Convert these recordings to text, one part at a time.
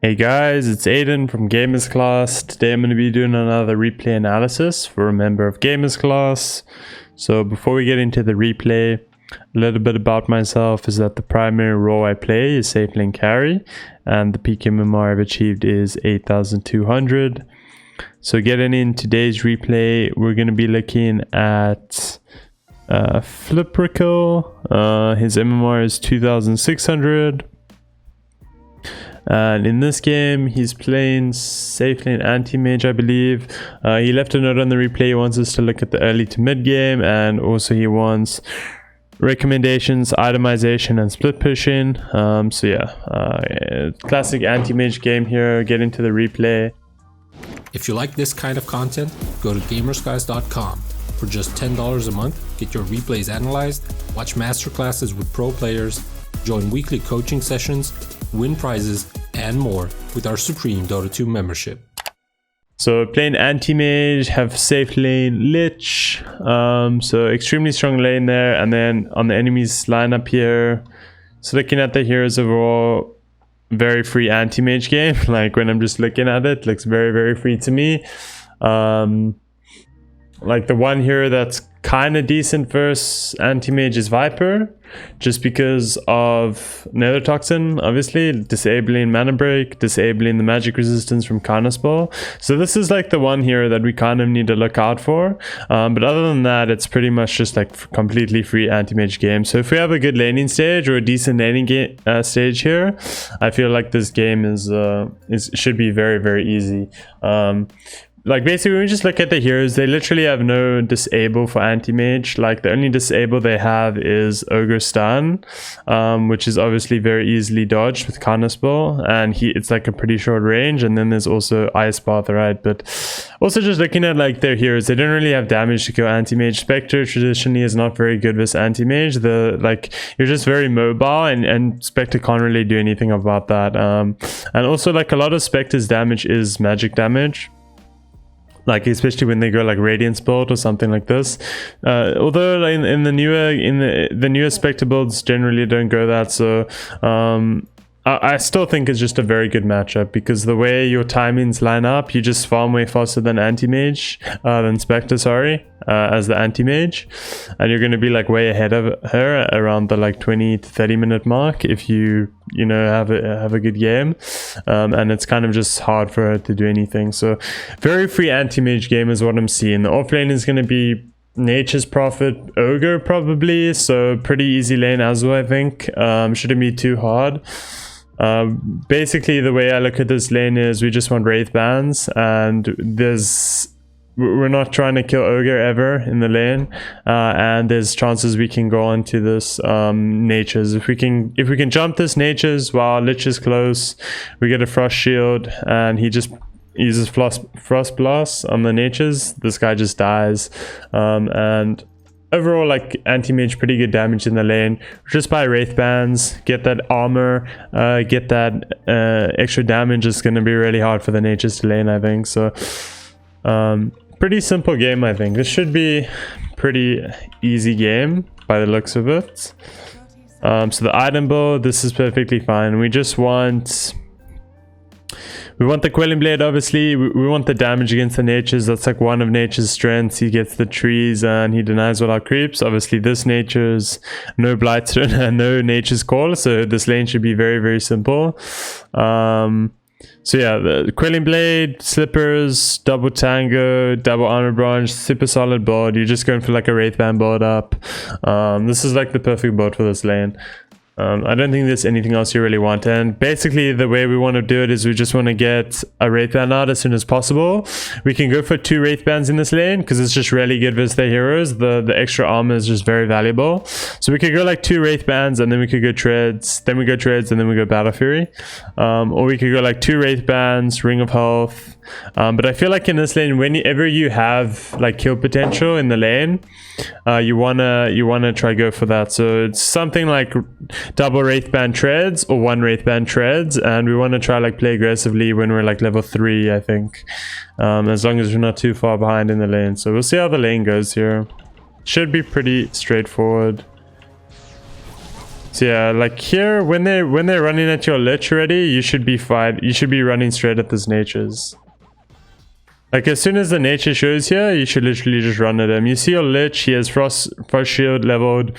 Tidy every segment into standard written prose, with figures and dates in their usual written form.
Hey guys, it's Eidan from GamerzClass. Today I'm going to be doing another replay analysis for a member of GamerzClass. So before we get into the replay, a little bit about myself is that the primary role I play is safe lane carry, and the peak MMR I've achieved is 8,200. So getting in today's replay, we're going to be looking at Fliprical. His MMR is 2,600. And in this game, he's playing safe lane anti-mage, I believe. He left a note on the replay. He wants us to look at the early to mid game, and also he wants recommendations, itemization, and split pushing. Classic anti-mage game here. Get into the replay. If you like this kind of content, go to GamerzClass.com. For just $10 a month, get your replays analyzed, watch masterclasses with pro players, join weekly coaching sessions, win prizes, and more with our Supreme Dota 2 membership. So playing anti-mage, have safe lane lich, so extremely strong lane there, and then on the enemy's lineup here, so looking at the heroes overall, very free anti-mage game. Like when I'm just looking at it, looks very free to me. Like the one hero that's kind of decent versus anti-mage is Viper, just because of Nether Toxin, obviously, disabling mana break, disabling the magic resistance from Counterspell. So this is like the one hero that we kind of need to look out for. But other than that, it's pretty much just like completely free anti-mage game. So if we have a good laning stage or a decent laning stage here, I feel like this game should be very easy. Like basically when we just look at the heroes, they literally have no disable for anti-mage. Like the only disable they have is Ogre Stun, which is obviously very easily dodged with Counterspell, and it's like a pretty short range. And then there's also Ice Path, right? But also just looking at like their heroes, they don't really have damage to kill anti-mage. Spectre traditionally is not very good with anti-mage. You're just very mobile, and Spectre can't really do anything about that. And also like a lot of Spectre's damage is magic damage. Like especially when they go like Radiance build or something like this. Although in the newer Spectre builds generally don't go that. So I still think it's just a very good matchup, because the way your timings line up, you just farm way faster than than Spectre, as the anti-mage, and you're going to be like way ahead of her around the like 20 to 30 minute mark if you have a good game, and it's kind of just hard for her to do anything. So very free anti-mage game is what I'm seeing. The off lane is going to be Nature's Prophet Ogre probably, so pretty easy lane as well, I think. Shouldn't be too hard. Basically the way I look at this lane is we just want Wraith Bands, and we're not trying to kill Ogre ever in the lane, and there's chances we can go on to this Natures. If we can jump this Natures while Lich is close, we get a Frost Shield, and he just uses Frost Blast on the Natures. This guy just dies, and overall, like anti-mage, pretty good damage in the lane. Just buy Wraith Bands, get that armor, get that extra damage. Is going to be really hard for the Natures to lane, I think. So pretty simple game, I think. This should be pretty easy game by the looks of it. So the item build, this is perfectly fine. We just want the Quelling Blade, obviously. We want the damage against the Natures. That's like one of Nature's strengths. He gets the trees and he denies all our creeps. Obviously this Nature's no Blightstone and no Nature's Call, so this lane should be very simple. So yeah, the Quelling Blade, Slippers, double Tango, double Armor Branch, super solid build. You're just going for like a Wraith Band build up. This is like the perfect build for this lane. I don't think there's anything else you really want, and basically the way we want to do it is we just want to get a Wraith Band out as soon as possible. We can go for 2 Wraith Bands in this lane because it's just really good with the heroes. The extra armor is just very valuable, so we could go like 2 Wraith Bands, and then we could go Treads, then we go Treads, and then we go Battle Fury, or we could go like 2 Wraith Bands, Ring of Health. But I feel like in this lane, whenever you have like kill potential in the lane, you wanna try go for that. So it's something like double Wraith Band Treads or 1 Wraith Band Treads, and we want to try like play aggressively when we're like level 3, I think, as long as we're not too far behind in the lane. So we'll see how the lane goes here. Should be pretty straightforward. So yeah, like here, when they're running at your lich already, you should be running straight at this nature's. Like as soon as the nature shows here, you should literally just run at him. You see your lich, he has frost shield leveled.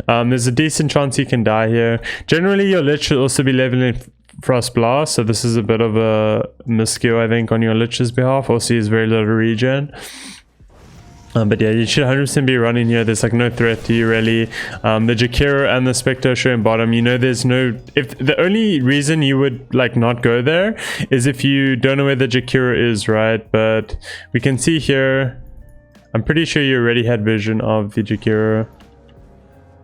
There's a decent chance he can die here. Generally, your lich should also be leveling frost blast, so this is a bit of a misskill, I think, on your lich's behalf. Also, he has very little regen. But yeah, you should 100% be running here. There's like no threat to you really. The Jakiro and the Spectre showing bottom. You know, there's no... If the only reason you would like not go there is if you don't know where the Jakiro is, right? But we can see here, I'm pretty sure you already had vision of the Jakiro.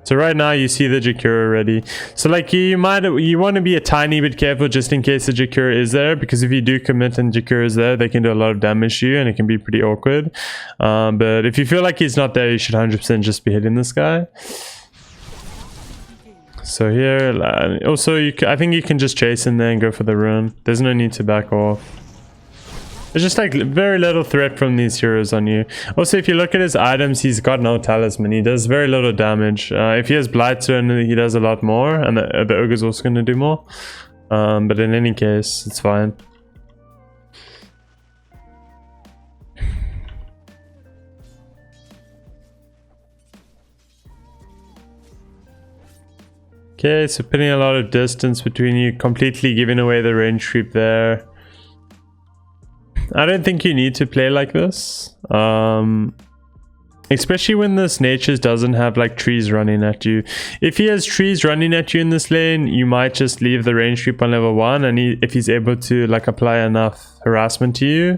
So right now you see the Jakiro already. So like you want to be a tiny bit careful just in case the Jakiro is there, because if you do commit and Jakiro is there, they can do a lot of damage to you and it can be pretty awkward. But if you feel like he's not there, you should 100% just be hitting this guy. So here, also I think you can just chase in there and go for the rune. There's no need to back off. There's just like very little threat from these heroes on you. Also, if you look at his items, he's got no talisman. He does very little damage. If he has Blightstone, he does a lot more, and the ogre's also going to do more. But in any case, it's fine. Okay, so putting a lot of distance between you, completely giving away the range creep there. I don't think you need to play like this, especially when this Nature's doesn't have like trees running at you. If he has trees running at you in this lane, you might just leave the range creep on level 1, and if he's able to like apply enough harassment to you.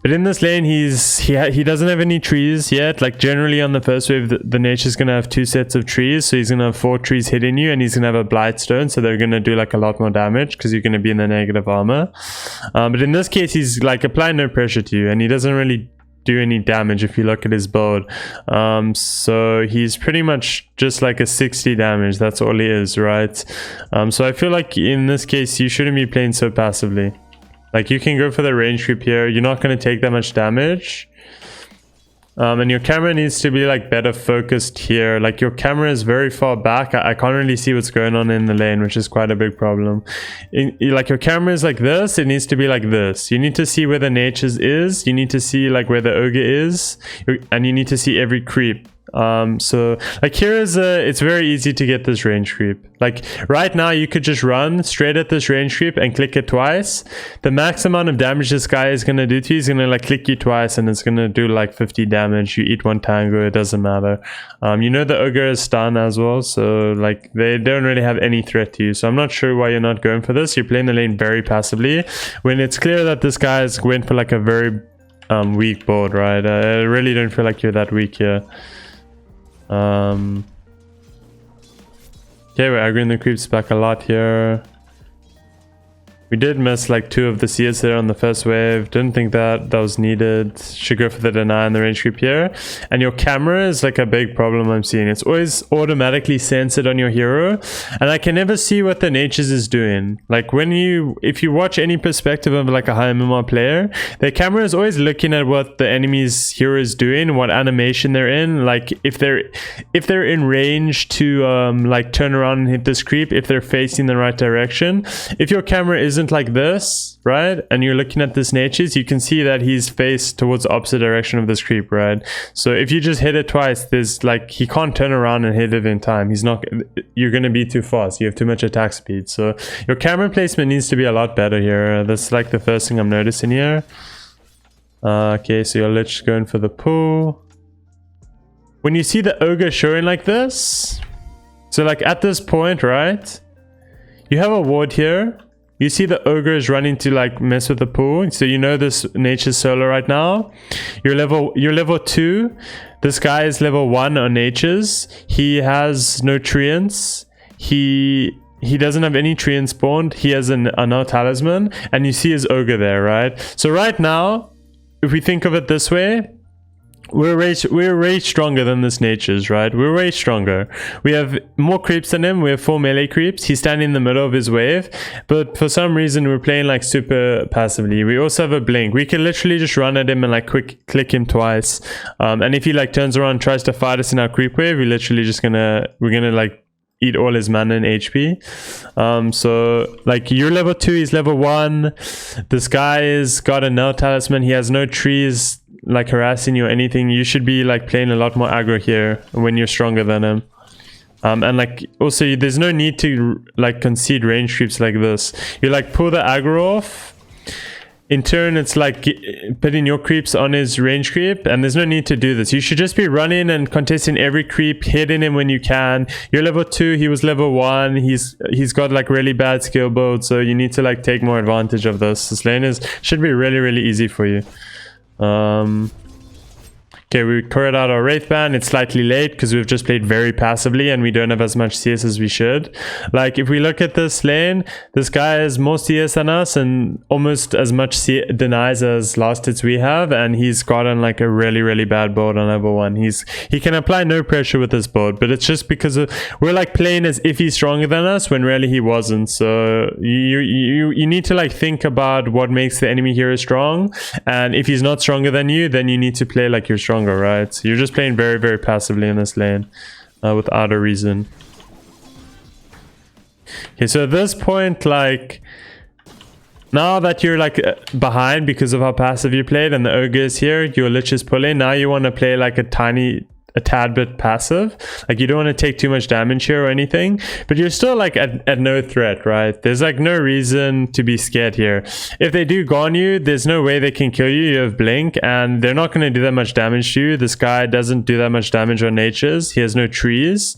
But in this lane, he doesn't have any trees yet. Like generally on the first wave, the Nature's gonna have 2 sets of trees, so he's gonna have 4 trees hitting you, and he's gonna have a Blightstone, so they're gonna do like a lot more damage because you're gonna be in the negative armor. But in this case, he's like applying no pressure to you, and he doesn't really do any damage if you look at his build. So he's pretty much just like a 60 damage. That's all he is, right? So I feel like in this case, you shouldn't be playing so passively. Like you can go for the range creep here. You're not going to take that much damage. And your camera needs to be like better focused here. Like your camera is very far back. I can't really see what's going on in the lane, which is quite a big problem. Like your camera is like this, it needs to be like this. You need to see where the Nature's is. You need to see like where the ogre is, and you need to see every creep. So like here is it's very easy to get this range creep. Like right now you could just run straight at this range creep and click it twice. The max amount of damage this guy is gonna do to you is gonna like click you twice, and it's gonna do like 50 damage. You eat 1 tango, it doesn't matter. You know the ogre is stun as well, so like they don't really have any threat to you. So I'm not sure why you're not going for this. You're playing the lane very passively when it's clear that this guy is going for like a very weak board, right? I really don't feel like you're that weak here. Okay, we're aggroing the creeps back a lot here. We did miss like 2 of the seers there on the first wave. Didn't think that was needed. Should go for the deny and the range creep here. And your camera is like a big problem I'm seeing. It's always automatically censored on your hero, and I can never see what the Nature's is doing. Like if you watch any perspective of like a high MMR player, their camera is always looking at what the enemy's hero is doing, what animation they're in. Like if they're in range to like turn around and hit this creep, if they're facing the right direction. If your camera isn't like this, right, and you're looking at this Nature's, you can see that he's faced towards the opposite direction of this creep, right? So if you just hit it twice, there's like he can't turn around and hit it in time. You're gonna be too fast. You have too much attack speed. So your camera placement needs to be a lot better here. That's like the first thing I'm noticing here. Okay, so your Lich is going for the pull. When you see the ogre showing like this, so like at this point, right, you have a ward here. You see the ogre is running to like mess with the pool, so you know this Nature's solo right now. You're level 2. This guy is level 1 on Nature's. He has no treants. He doesn't have any treants spawned. He has a no talisman, and you see his ogre there, right? So right now, if we think of it this way, we're way stronger than this Nature's, right? We're way stronger. We have more creeps than him. We have 4 melee creeps. He's standing in the middle of his wave, but for some reason we're playing like super passively. We also have a blink. We can literally just run at him and like quick click him twice. And if he like turns around and tries to fight us in our creep wave, we're literally just we're gonna like eat all his mana and HP. So like you're level 2, he's level 1. This guy has got a Null Talisman. He has no trees like harassing you or anything. You should be like playing a lot more aggro here when you're stronger than him. And like also there's no need to like concede range creeps like this. You like pull the aggro off. In turn, it's like putting your creeps on his range creep, and there's no need to do this. You should just be running and contesting every creep, hitting him when you can. You're level 2, he was level 1. He's got like really bad skill build, so you need to like take more advantage of this. This lane should be really easy for you. Okay, we cleared out our Wraith Band. It's slightly late because we've just played very passively and we don't have as much CS as we should. Like, if we look at this lane, this guy has more CS than us and almost as much denies as last hits we have, and he's gotten like a really bad build on level 1. He can apply no pressure with this build, but it's just because we're like playing as if he's stronger than us when really he wasn't. So you need to like think about what makes the enemy hero strong, and if he's not stronger than you, then you need to play like you're stronger, right? So you're just playing very passively in this lane without a reason. Okay, so at this point, like, now that you're like behind because of how passive you played and the ogre is here, your lich is pulling, now you want to play like a tad bit passive. Like, you don't want to take too much damage here or anything, but you're still like at no threat, right? There's like no reason to be scared here. If they do gone you, there's no way they can kill you. You have blink and they're not going to do that much damage to you. This guy doesn't do that much damage on natures. He has no trees.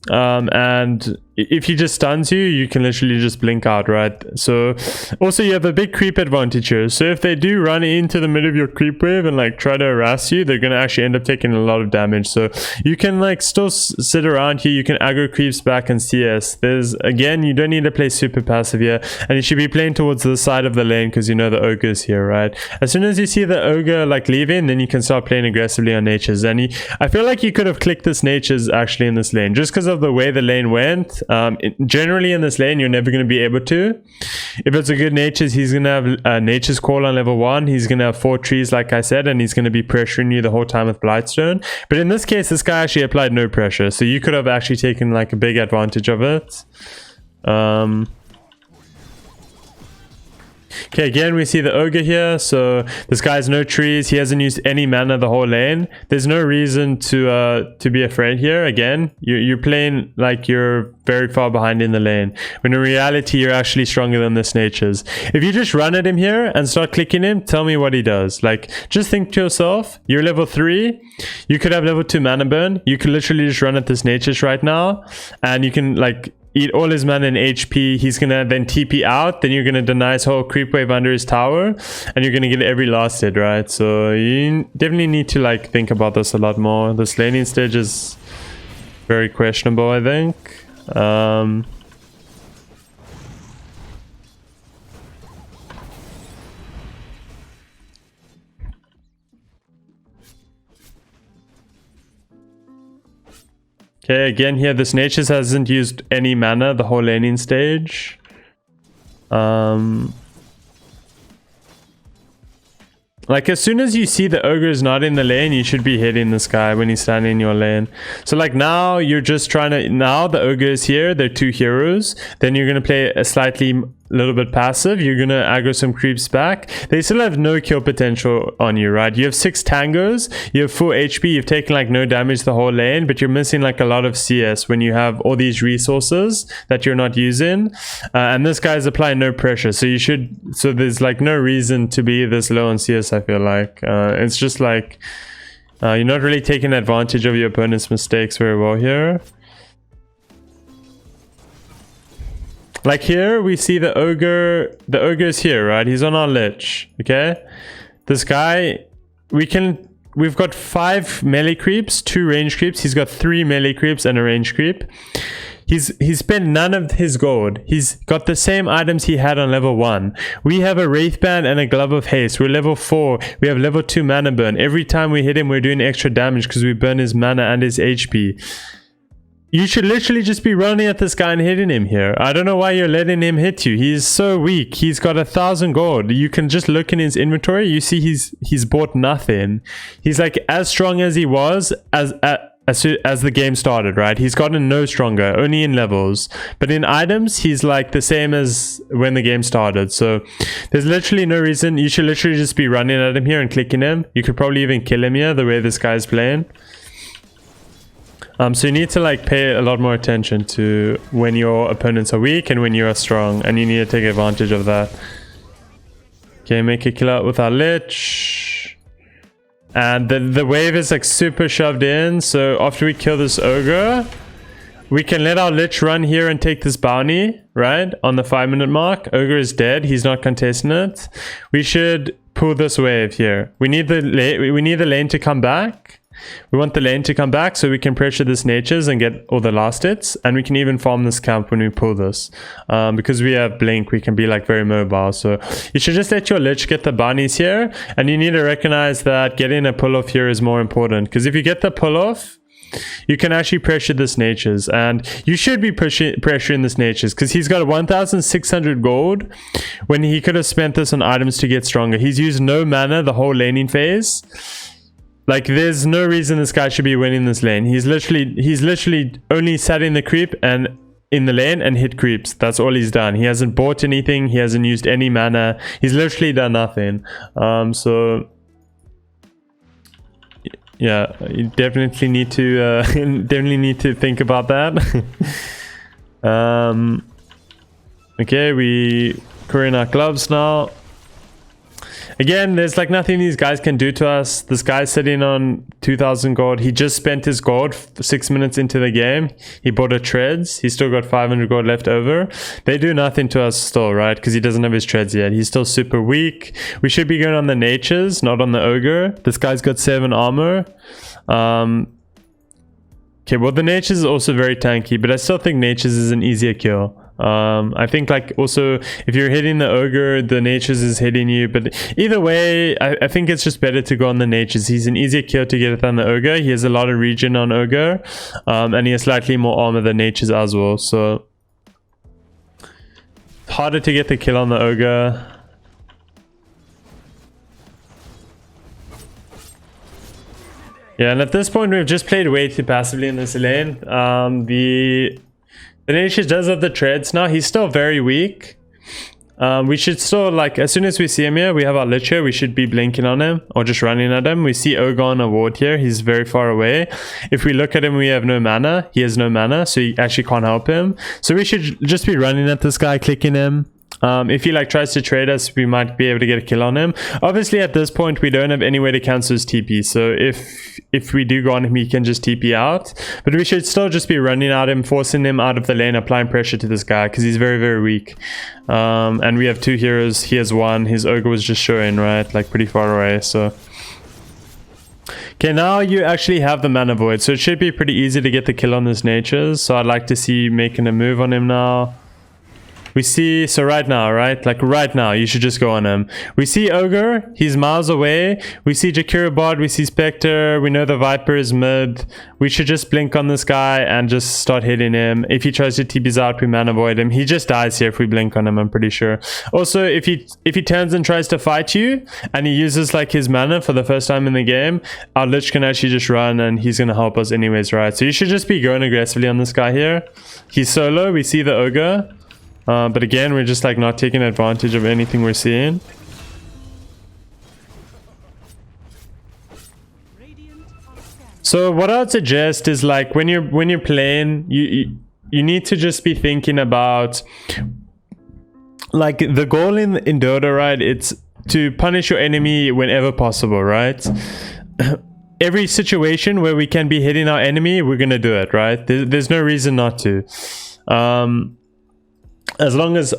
And if he just stuns you, you can literally just blink out, right? So also you have a big creep advantage here. So if they do run into the middle of your creep wave and like try to harass you, they're gonna actually end up taking a lot of damage. So you can like still sit around here. You can aggro creeps back and CS. Again, you don't need to play super passive here, and you should be playing towards the side of the lane because you know the ogre is here, right? As soon as you see the ogre like leaving, then you can start playing aggressively on natures. And I feel like you could have clicked this natures actually in this lane just because of the way the lane went. Generally in this lane, you're never going to be able to. If it's a good natures, he's going to have nature's call on level 1. He's going to have 4 trees, like I said, and he's going to be pressuring you the whole time with Blightstone. But in this case, this guy actually applied no pressure, so you could have actually taken like a big advantage of it. Okay, again, we see the ogre here. So this guy has no trees. He hasn't used any mana the whole lane. There's no reason to be afraid here. Again, you're playing like you're very far behind in the lane, when in reality, you're actually stronger than this natures. If you just run at him here and start clicking him, tell me what he does. Like, just think to yourself, you're level 3. You could have level 2 mana burn. You could literally just run at this natures right now, and you can like eat all his mana and HP. He's gonna then TP out, then you're gonna deny his whole creep wave under his tower, and you're gonna get every last hit, right? So you definitely need to like think about this a lot more. This laning stage is very questionable, I think. Okay, again here, this natures hasn't used any mana the whole laning stage. Like, as soon as you see the ogre is not in the lane, you should be hitting this guy when he's standing in your lane. So like now you're just trying to, now the ogre is here, they're 2 heroes. Then you're going to play a slightly little bit passive. You're going to aggro some creeps back. They still have no kill potential on you, right? You have 6 tangos, you have full HP, you've taken like no damage the whole lane, but you're missing like a lot of CS when you have all these resources that you're not using. And this guy's applying no pressure. So there's like no reason to be this low on CS, I feel like. It's just like, you're not really taking advantage of your opponent's mistakes very well here. Like here, we see the ogre is here, right? He's on our lich, okay? This guy, we've got 5 melee creeps, 2 range creeps. He's got 3 melee creeps and a range creep. He's spent none of his gold. He's got the same items he had on level 1. We have a Wraith Band and a Glove of Haste. We're level 4. We have level 2 mana burn. Every time we hit him, we're doing extra damage because we burn his mana and his HP. You should literally just be running at this guy and hitting him here. I don't know why you're letting him hit you. He's so weak. He's got 1,000 gold. You can just look in his inventory. You see he's bought nothing. He's like as strong as he was as the game started, right? He's gotten no stronger, only in levels. But in items, he's like the same as when the game started. So there's literally no reason. You should literally just be running at him here and clicking him. You could probably even kill him here, the way this guy's playing. So you need to like pay a lot more attention to when your opponents are weak and when you are strong. And you need to take advantage of that. Okay, make a kill out with our Lich. And the wave is like super shoved in. So after we kill this ogre, we can let our Lich run here and take this bounty, right? On the 5-minute mark. Ogre is dead. He's not contesting it. We should pull this wave here. We need the lane to come back. We want the lane to come back so we can pressure this natures and get all the last hits. And we can even farm this camp when we pull this. Because we have blink, we can be like very mobile. So you should just let your Lich get the bounties here. And you need to recognize that getting a pull off here is more important. Because if you get the pull off, you can actually pressure this natures. And you should be pressuring this natures. Because he's got 1,600 gold. When he could have spent this on items to get stronger. He's used no mana the whole laning phase. Like, there's no reason this guy should be winning this lane. He's literally only sat in the creep and in the lane and hit creeps. That's all he's done. He hasn't bought anything. He hasn't used any mana. He's literally done nothing. So yeah, you definitely need to think about that. Okay, we curry in our gloves now. Again, there's like nothing these guys can do to us. This guy's sitting on 2,000 gold. He just spent his gold 6 minutes into the game. He bought a treads. He's still got 500 gold left over. They do nothing to us still, right? Because he doesn't have his treads yet. He's still super weak. We should be going on the natures, not on the ogre. This guy's got 7 armor. Okay, well, the natures is also very tanky, but I still think natures is an easier kill. I think like also if you're hitting the ogre, the natures is hitting you, but either way I think it's just better to go on the natures. He's an easier kill to get it than the ogre. He has a lot of regen on ogre, and he has slightly more armor than natures as well, so harder to get the kill on the ogre. Yeah, and at this point we've just played way too passively in this lane. The Natius does have the treads now. He's still very weak. We should still, like, as soon as we see him here, we have our Lich here. We should be blinking on him or just running at him. We see Ogre on a ward here. He's very far away. If we look at him, we have no mana. He has no mana, so you actually can't help him. So we should just be running at this guy, clicking him. If he like tries to trade us, we might be able to get a kill on him. Obviously at this point we don't have any way to cancel his TP, so if we do go on him, he can just TP out. But we should still just be running at him, forcing him out of the lane, applying pressure to this guy because he's very, very weak. And we have 2 heroes. He has 1. His ogre was just showing, right, like pretty far away. So okay, now you actually have the mana void, so it should be pretty easy to get the kill on this natures. So I'd like to see you making a move on him now. We see, so right now, right? Like right now, you should just go on him. We see Ogre, he's miles away. We see Jakira bot, we see Spectre, we know the Viper is mid. We should just blink on this guy and just start hitting him. If he tries to TP's out, we mana void him. He just dies here if we blink on him, I'm pretty sure. Also, if he turns and tries to fight you, and he uses like his mana for the first time in the game, our Lich can actually just run and he's gonna help us anyways, right? So you should just be going aggressively on this guy here. He's solo, we see the Ogre. But again, we're just like not taking advantage of anything we're seeing. So what I would suggest is like when you're playing, you need to just be thinking about like the goal in Dota, right? It's to punish your enemy whenever possible, right? Every situation where we can be hitting our enemy, we're gonna do it, right? There's no reason not to. As long as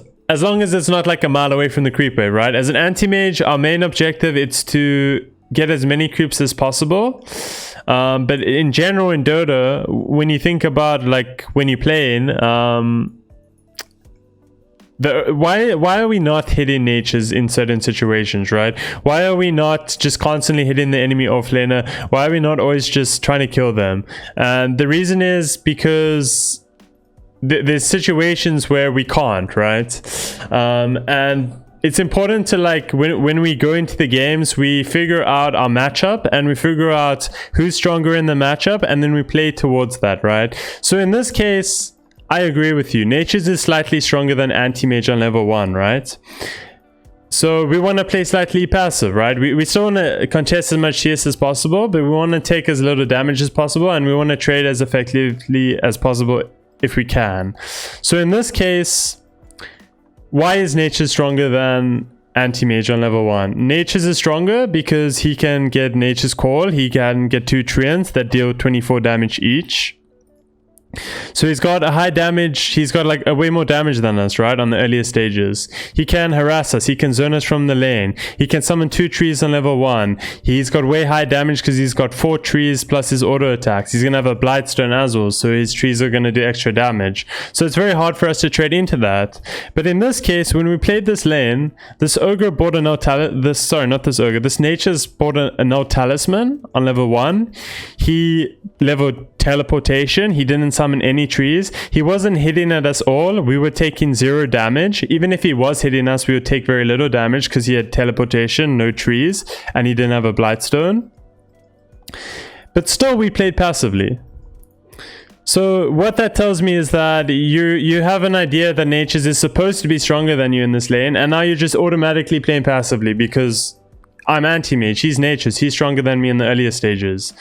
it's not like a mile away from the creep wave, right? As an anti-mage, our main objective is to get as many creeps as possible. But in general in Dota, when you think about like when you're playing, why are we not hitting natures in certain situations, right? Why are we not just constantly hitting the enemy offlaner? Why are we not always just trying to kill them? And the reason is because there's situations where we can't, right? And it's important to like when we go into the games, we figure out our matchup and we figure out who's stronger in the matchup, and then we play towards that, right? So in this case, I agree with you. Nature's is slightly stronger than anti-mage on level 1, right? So we want to play slightly passive, right? We still want to contest as much CS as possible, but we want to take as little damage as possible, and we want to trade as effectively as possible if we can. So in this case, why is Nature stronger than anti-mage on level 1? Nature's is stronger because he can get Nature's Call. He can get 2 treants that deal 24 damage each. So he's got a high damage, he's got like a way more damage than us, right, on the earlier stages. He can harass us, he can zone us from the lane, he can summon 2 trees on level 1. He's got way high damage because he's got 4 trees plus his auto attacks. He's gonna have a Blightstone as well, so his trees are gonna do extra damage. So it's very hard for us to trade into that. But in this case, when we played this lane, this ogre bought a this nature's bought a no talisman on level 1. He leveled teleportation, he didn't summon any trees, he wasn't hitting at us all, we were taking 0 damage. Even if he was hitting us, we would take very little damage because he had teleportation, no trees, and he didn't have a Blightstone. But still, we played passively. So what that tells me is that you have an idea that Nature's is supposed to be stronger than you in this lane, and now you're just automatically playing passively because I'm anti-mage, he's Nature's, he's stronger than me in the earlier stages.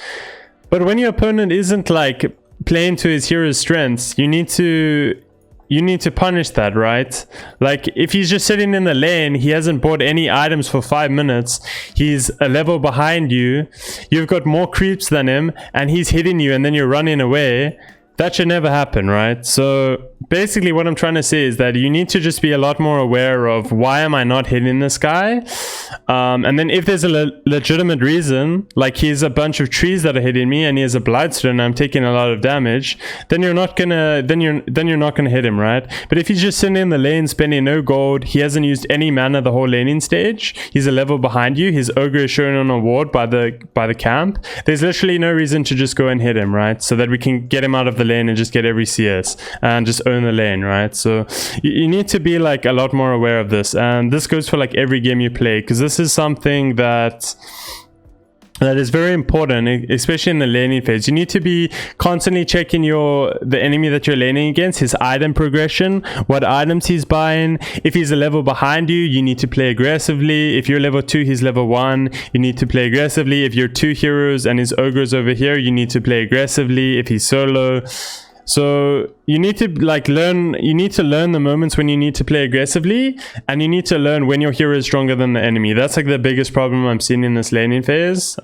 But when your opponent isn't like playing to his hero's strengths, you need to punish that, right? Like if he's just sitting in the lane, he hasn't bought any items for 5 minutes, he's a level behind you, you've got more creeps than him, and he's hitting you and then you're running away. That should never happen, right? So basically what I'm trying to say is that you need to just be a lot more aware of why am I not hitting this guy? And then if there's a legitimate reason, like he's a bunch of trees that are hitting me and he has a Blightstone and I'm taking a lot of damage, then you're not gonna hit him, right? But if he's just sitting in the lane spending no gold, he hasn't used any mana the whole laning stage, he's a level behind you, his ogre is showing on a ward by the camp, there's literally no reason to just go and hit him, right? So that we can get him out of the lane and just get every CS and just own the lane, right? So you need to be like a lot more aware of this, and this goes for like every game you play, because this is something that is very important, especially in the laning phase. You need to be constantly checking the enemy that you're laning against, his item progression, what items he's buying. If he's a level behind you, you need to play aggressively. If you're level 2, he's level 1, you need to play aggressively. If you're 2 heroes and his ogre's over here, you need to play aggressively. If he's solo, so you need to learn the moments when you need to play aggressively, and you need to learn when your hero is stronger than the enemy. That's like the biggest problem I'm seeing in this laning phase.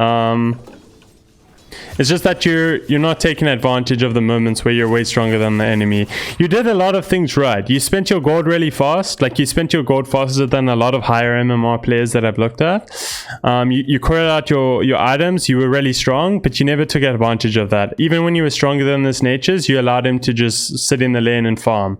It's just that you're not taking advantage of the moments where you're way stronger than the enemy. You did a lot of things right. You spent your gold really fast. Like you spent your gold faster than a lot of higher MMR players that I've looked at. You cleared out your items. You were really strong, but you never took advantage of that. Even when you were stronger than this Nature's, you allowed him to just sit in the lane and farm.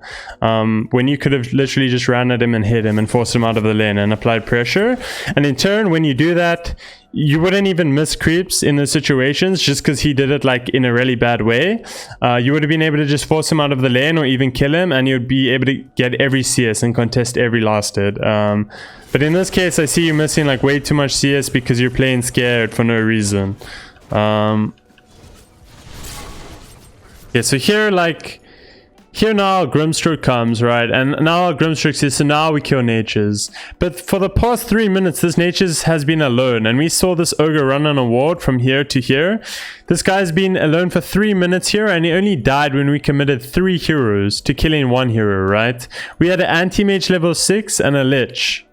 When you could have literally just ran at him and hit him and forced him out of the lane and applied pressure. And in turn, when you do that, you wouldn't even miss creeps in those situations just because he did it like in a really bad way. You would have been able to just force him out of the lane or even kill him, and you'd be able to get every CS and contest every last hit. But in this case, I see you missing like way too much CS because you're playing scared for no reason. Yeah, so here now Grimstroke comes, right? And now our Grimstroke says, so now we kill Nature's. But for the past 3 minutes, this Nature's has been alone. And we saw this ogre run on a ward from here to here. This guy's been alone for 3 minutes here, and he only died when we committed 3 heroes to killing 1 hero, right? We had an anti-mage level 6 and a lich.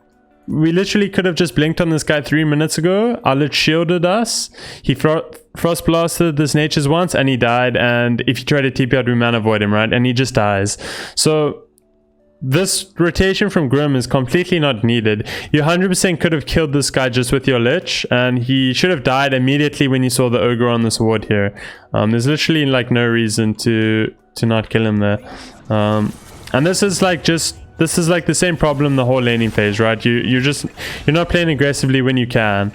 We literally could have just blinked on this guy 3 minutes ago. Our lich shielded us. He frost blasted this Nature's once and he died, and if you try to TP out, we mana void him, right? And he just dies. So this rotation from Grim is completely not needed. You 100% could have killed this guy just with your lich, and he should have died immediately when you saw the ogre on this ward here. There's literally like no reason to not kill him there. And this is like the same problem the whole laning phase, right? You're not playing aggressively when you can.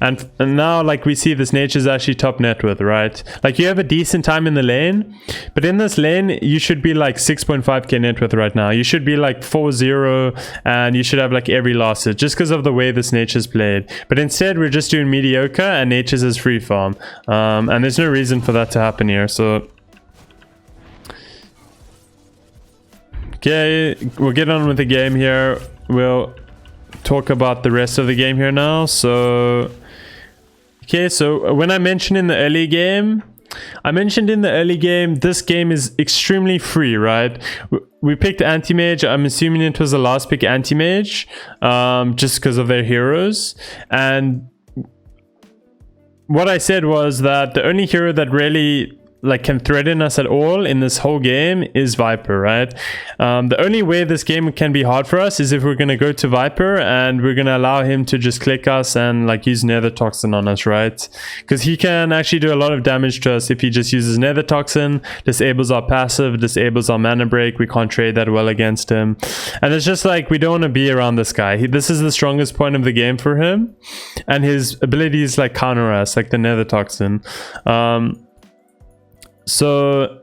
And now, like, we see this nature's actually top net worth, right? Like, you have a decent time in the lane, but in this lane, you should be like 6.5k net worth right now. You should be like 4-0, and you should have like every loss just because of the way this nature's played. But instead, we're just doing mediocre, and nature's is free farm. And there's no reason for that to happen here, so... Okay, we'll get on with the game here. We'll talk about the rest of the game here now. So... Okay, so when I mentioned in the early game, this game is extremely free, right? We picked anti-mage. I'm assuming it was the last pick anti-mage, just because of their heroes. And what I said was that the only hero that really like can threaten us at all in this whole game is Viper, right? The only way this game can be hard for us is if we're going to go to Viper and we're going to allow him to just click us and like use Nether Toxin on us, right? Because he can actually do a lot of damage to us if he just uses Nether Toxin, disables our passive, disables our mana break. We can't trade that well against him. And it's just like, we don't want to be around this guy. This is the strongest point of the game for him. And his abilities like counter us, like the Nether Toxin. So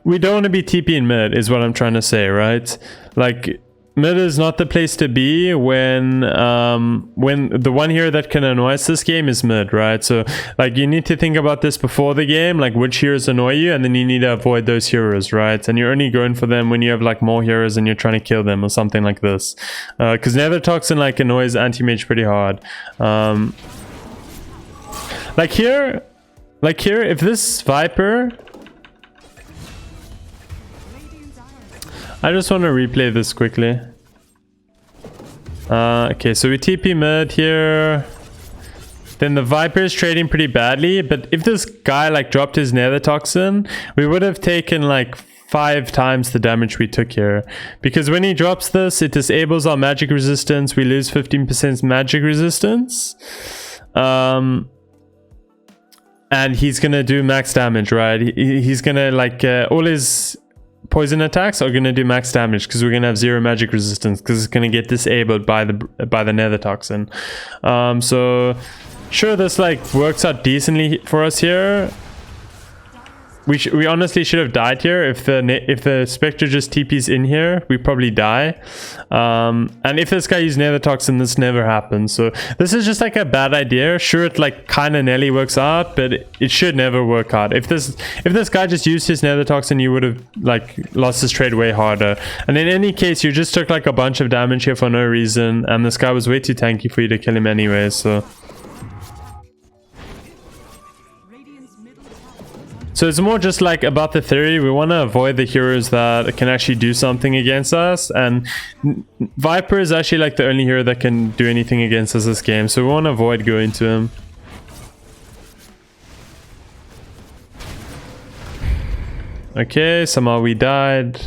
we don't want to be TP in mid is what I'm trying to say, right? Like mid is not the place to be when the one hero that can annoy us this game is mid, right? So like you need to think about this before the game, like which heroes annoy you, and then you need to avoid those heroes, right? And you're only going for them when you have like more heroes and you're trying to kill them or something like this. Because Nether Toxin like annoys anti-mage pretty hard. Like here, if this Viper... I just want to replay this quickly. Okay, so we TP mid here. Then the Viper is trading pretty badly, but if this guy like dropped his Nether Toxin, we would have taken like 5 times the damage we took here. Because when he drops this, it disables our magic resistance. We lose 15% magic resistance. And he's gonna do max damage, right? He's gonna like all his poison attacks are gonna do max damage because we're gonna have 0 magic resistance because it's gonna get disabled by the Nether Toxin. So sure, this like works out decently for us here. We honestly should have died here. If the Spectre just TP's in here, we probably die. And if this guy used Nether Toxin, this never happens. So this is just like a bad idea. Sure, it like kind of nearly works out, but it should never work out. If this guy just used his Nether Toxin, you would have like lost this trade way harder. And in any case, you just took like a bunch of damage here for no reason, and this guy was way too tanky for you to kill him anyway. So it's more just like about the theory. We want to avoid the heroes that can actually do something against us, and Viper is actually like the only hero that can do anything against us this game, so we want to avoid going to him. Okay, somehow we died.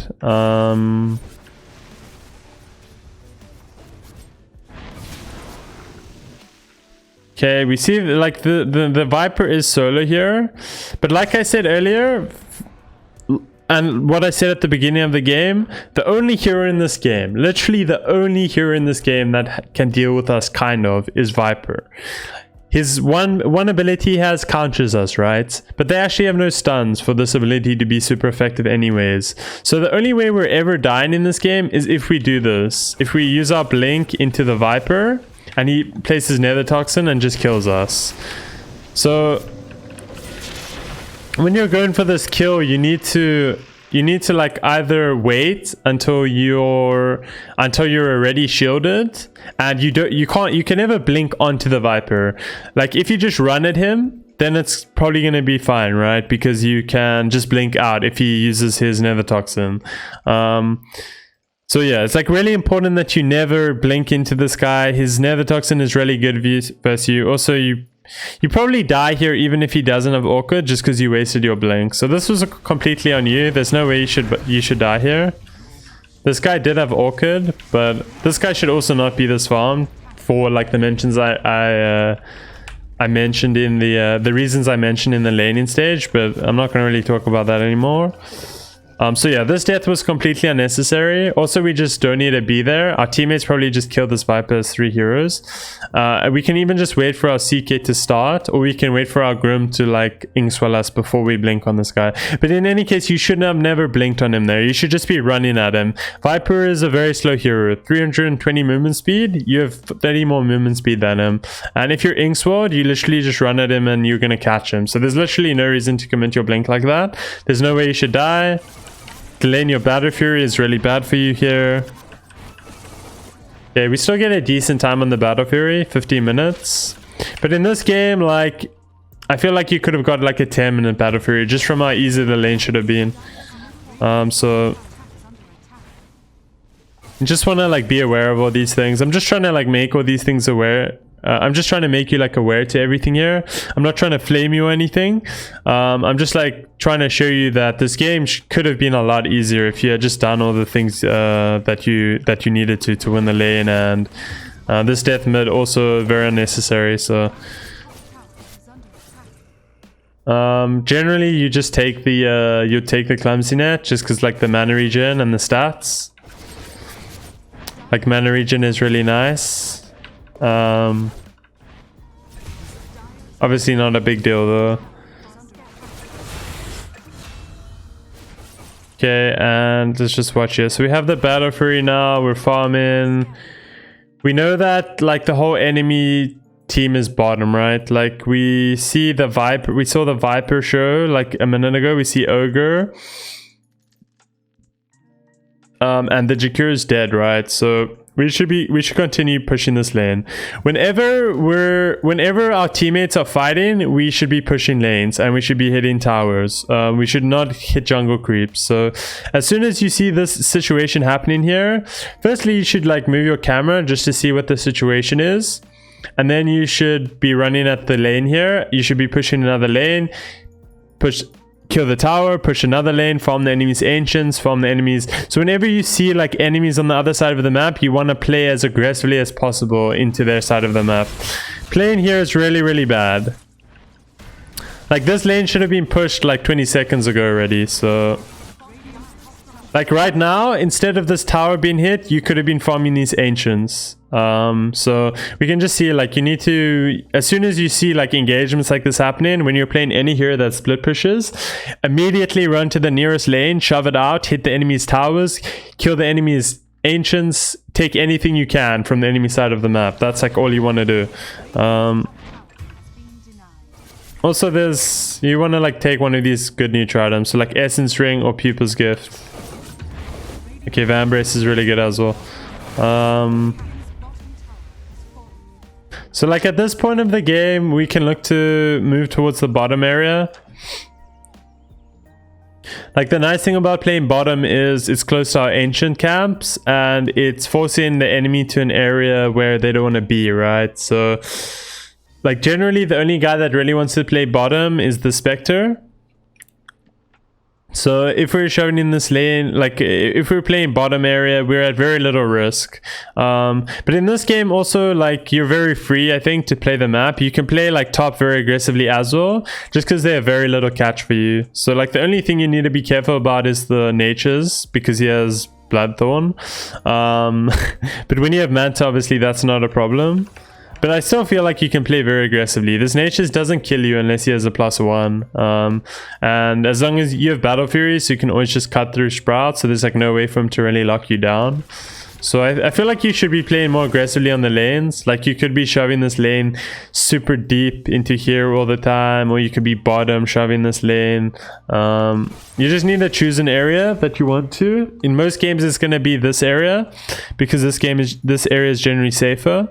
Okay, we see like the Viper is solo here, but like I said earlier, and what I said at the beginning of the game, the only hero in this game, literally the only hero in this game that can deal with us kind of is Viper. His one ability he has counters us, right? But they actually have no stuns for this ability to be super effective anyways. So the only way we're ever dying in this game is if we do this. If we use our blink into the Viper, and he places Nether Toxin and just kills us. So when you're going for this kill, you need to like either wait until you're already shielded, and you can never blink onto the Viper. Like if you just run at him, then it's probably gonna be fine, right? Because you can just blink out if he uses his Nether Toxin. So yeah, it's like really important that you never blink into this guy. His Nether Toxin is really good versus you. Also, you probably die here even if he doesn't have Orchid, just because you wasted your blink. So this was completely on you. There's no way you should die here. This guy did have Orchid, but this guy should also not be this farm for like the mentions I mentioned in the reasons I mentioned in the laning stage. But I'm not gonna really talk about that anymore. So yeah, this death was completely unnecessary. Also, we just don't need to be there. Our teammates probably just killed this Viper as 3 heroes. We can even just wait for our CK to start, or we can wait for our Grim to like Inkswell us before we blink on this guy. But in any case, you should have never blinked on him there. You should just be running at him. Viper is a very slow hero. 320 movement speed. You have 30 more movement speed than him. And if you're Inkswell, you literally just run at him and you're going to catch him. So there's literally no reason to commit your blink like that. There's no way you should die. Delaying your Battle Fury is really bad for you here. Okay, we still get a decent time on the Battle Fury, 15 minutes. But in this game, like, I feel like you could have got like a 10-minute Battle Fury just from how easy the lane should have been. So you just want to like be aware of all these things. I'm just trying to like make all these things aware. I'm just trying to make you like aware to everything here. I'm not trying to flame you or anything. I'm just like trying to show you that this game could have been a lot easier if you had just done all the things that you needed to win the lane. And this death mid also very unnecessary. So generally you just take the clumsy net just because like the mana regen and the stats. Like mana regen is really nice. Obviously not a big deal though. Okay, and let's just watch here. So we have the Battle Fury now, we're farming. We know that like the whole enemy team is bottom, right? Like we see the Viper, we saw the Viper show like a minute ago. We see Ogre. And the Jakir is dead, right? So we should continue pushing this lane. Whenever our teammates are fighting, we should be pushing lanes and we should be hitting towers. We should not hit jungle creeps. So as soon as you see this situation happening here, firstly you should like move your camera just to see what the situation is, and then you should be running at the lane here. You should be pushing another lane, kill the tower, push another lane, farm the enemy's ancients, farm the enemies. So whenever you see like enemies on the other side of the map, you want to play as aggressively as possible into their side of the map. Playing here is really, really bad. Like this lane should have been pushed like 20 seconds ago already. So like right now, instead of this tower being hit, you could have been farming these ancients. So we can just see like you need to, as soon as you see like engagements like this happening, when you're playing any hero that split pushes, immediately run to the nearest lane, shove it out, hit the enemy's towers, kill the enemy's ancients, take anything you can from the enemy side of the map. That's like all you want to do. Also you want to like take one of these good neutral items, so like Essence Ring or Pupil's Gift. Okay, Vambrace is really good as well. So like at this point of the game, we can look to move towards the bottom area. Like the nice thing about playing bottom is it's close to our ancient camps and it's forcing the enemy to an area where they don't want to be, right? So like generally the only guy that really wants to play bottom is the Spectre. So if we're shoving in this lane, like if we're playing bottom area, we're at very little risk. But in this game also, like you're very free, I think, to play the map. You can play like top very aggressively as well, just because they have very little catch for you. So like the only thing you need to be careful about is the natures, because he has Bloodthorn. But when you have Manta, obviously that's not a problem. But I still feel like you can play very aggressively. This Natures doesn't kill you unless he has a +1. And as long as you have Battle Furies, you can always just cut through Sprout. So there's like no way for him to really lock you down. So I feel like you should be playing more aggressively on the lanes. Like you could be shoving this lane super deep into here all the time. Or you could be bottom shoving this lane. You just need to choose an area that you want to. In most games it's going to be this area, because this area is generally safer.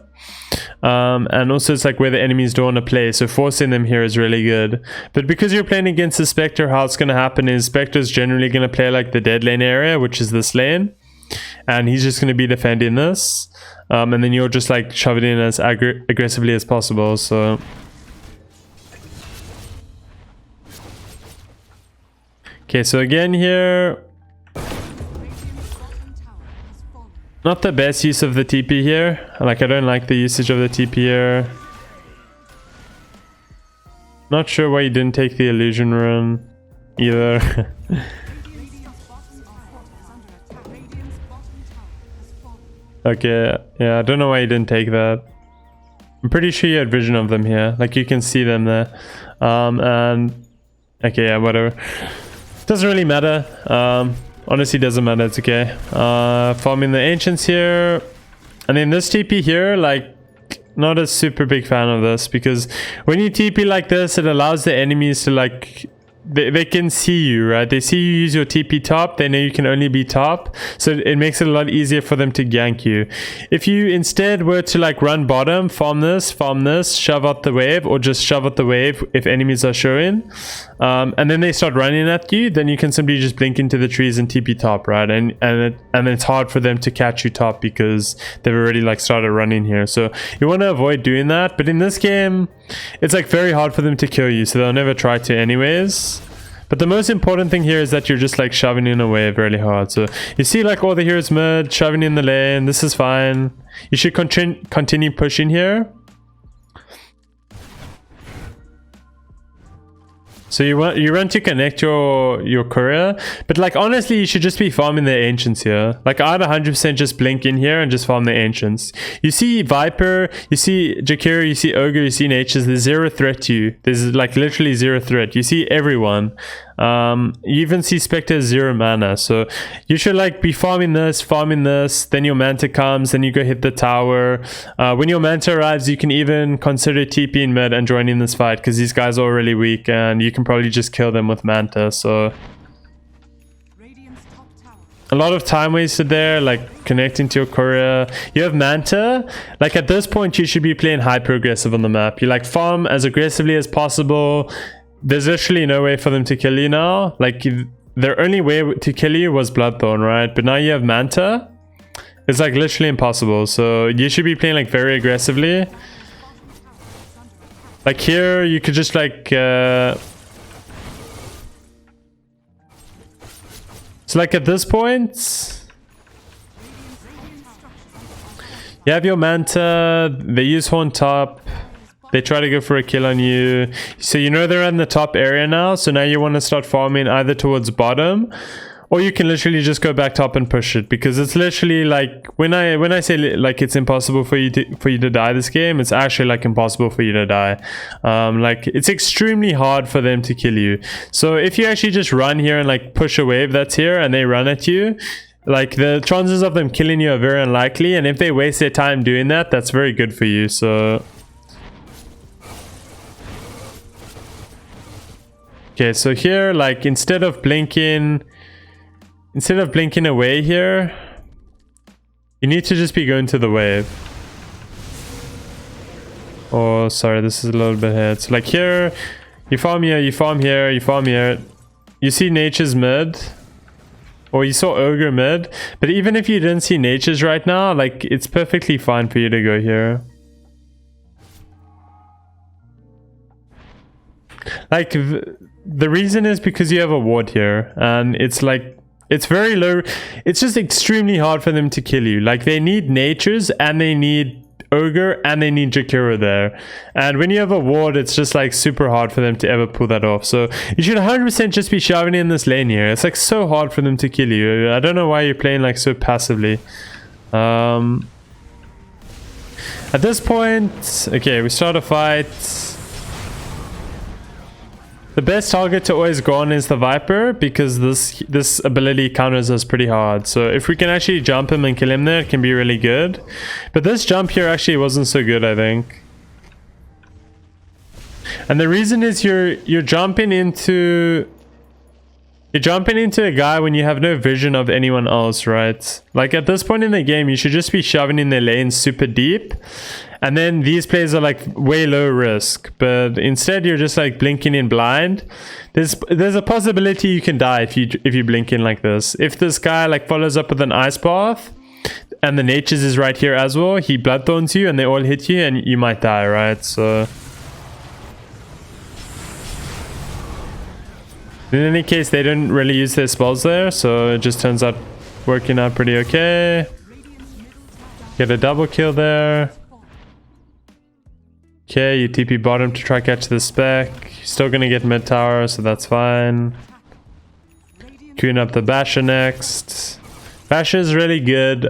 And also it's like where the enemies don't want to play, so forcing them here is really good. But because you're playing against the Spectre, how it's going to happen is Spectre's generally going to play like the dead lane area, which is this lane, and he's just going to be defending this, and then you'll just like shove it in as aggressively as possible. So okay, so again here, not the best use of the TP here. Like I don't like the usage of the TP here. Not sure why you didn't take the illusion rune either. Okay, yeah, I don't know why you didn't take that. I'm pretty sure you had vision of them here. Like, you can see them there. And... okay, yeah, whatever. Doesn't really matter. Honestly, doesn't matter. It's okay. Farming the ancients here. And then this TP here, like, not a super big fan of this. Because when you TP like this, it allows the enemies to, like... They can see you, right? They see you use your TP top, they know you can only be top, so it makes it a lot easier for them to gank you. If you instead were to like run bottom, farm this, shove out the wave, or just shove out the wave if enemies are showing, and then they start running at you, then you can simply just blink into the trees and TP top, right? And it's hard for them to catch you top because they've already like started running here. So you want to avoid doing that, but in this game, it's like very hard for them to kill you, so they'll never try to anyways. But the most important thing here is that you're just like shoving in a wave really hard. So you see like all the heroes mid, shoving in the lane. This is fine. You should continue pushing here. So you run to connect your courier, but like honestly you should just be farming the ancients here. Like I'd 100% just blink in here and just farm the ancients. You see Viper, you see Jakiro, you see Ogre, you see Natures. There's zero threat to you. There's like literally zero threat. You see everyone. You even see Spectre 0 mana, so you should like be farming this, then your Manta comes, then you go hit the tower. When your Manta arrives, you can even consider TPing mid and joining this fight, because these guys are really weak and you can probably just kill them with Manta. So a lot of time wasted there, like connecting to your courier. You have Manta. Like at this point you should be playing hyper aggressive on the map. You like farm as aggressively as possible. There's literally no way for them to kill you now. Like, their only way to kill you was Bloodthorn, right? But now you have Manta. It's like literally impossible. So you should be playing like very aggressively. Like here, you could just like... So like at this point... you have your Manta. They use Horn top. They try to go for a kill on you. So you know they're in the top area now. So now you want to start farming either towards bottom, or you can literally just go back top and push it. Because it's literally like when I say like it's impossible for you to die this game, it's actually like impossible for you to die. Like it's extremely hard for them to kill you. So if you actually just run here and like push a wave that's here and they run at you, like the chances of them killing you are very unlikely. And if they waste their time doing that, that's very good for you. So okay, so here, like, instead of blinking away here, you need to just be going to the wave. Oh, sorry, this is a little bit ahead. So, like, here, you farm here, you farm here, you farm here. You see Nature's mid. Or you saw Ogre mid. But even if you didn't see Nature's right now, like, it's perfectly fine for you to go here. Like, the reason is because you have a ward here, and it's like, it's very low. It's just extremely hard for them to kill you. Like, they need Natures, and they need Ogre, and they need Jakiro there. And when you have a ward, it's just like super hard for them to ever pull that off. So you should 100% just be shoving in this lane here. It's like so hard for them to kill you. I don't know why you're playing like so passively. At this point, okay, we start a fight. The best target to always go on is the Viper, because this ability counters us pretty hard. So if we can actually jump him and kill him there, it can be really good. But this jump here actually wasn't so good, I think. And the reason is you're jumping into a guy when you have no vision of anyone else, right? Like at this point in the game, you should just be shoving in their lane super deep. And then these plays are like way low risk, but instead you're just like blinking in blind. There's a possibility you can die if you blink in like this. If this guy like follows up with an ice path, and the Natures is right here as well, he bloodthorns you and they all hit you and you might die, right? So in any case, they didn't really use their spells there, so it just turns out working out pretty okay. Get a double kill there. Okay, you TP bottom to try catch the spec. You're still gonna get mid tower, so that's fine. Queuing up the Basher next. Basher is really good.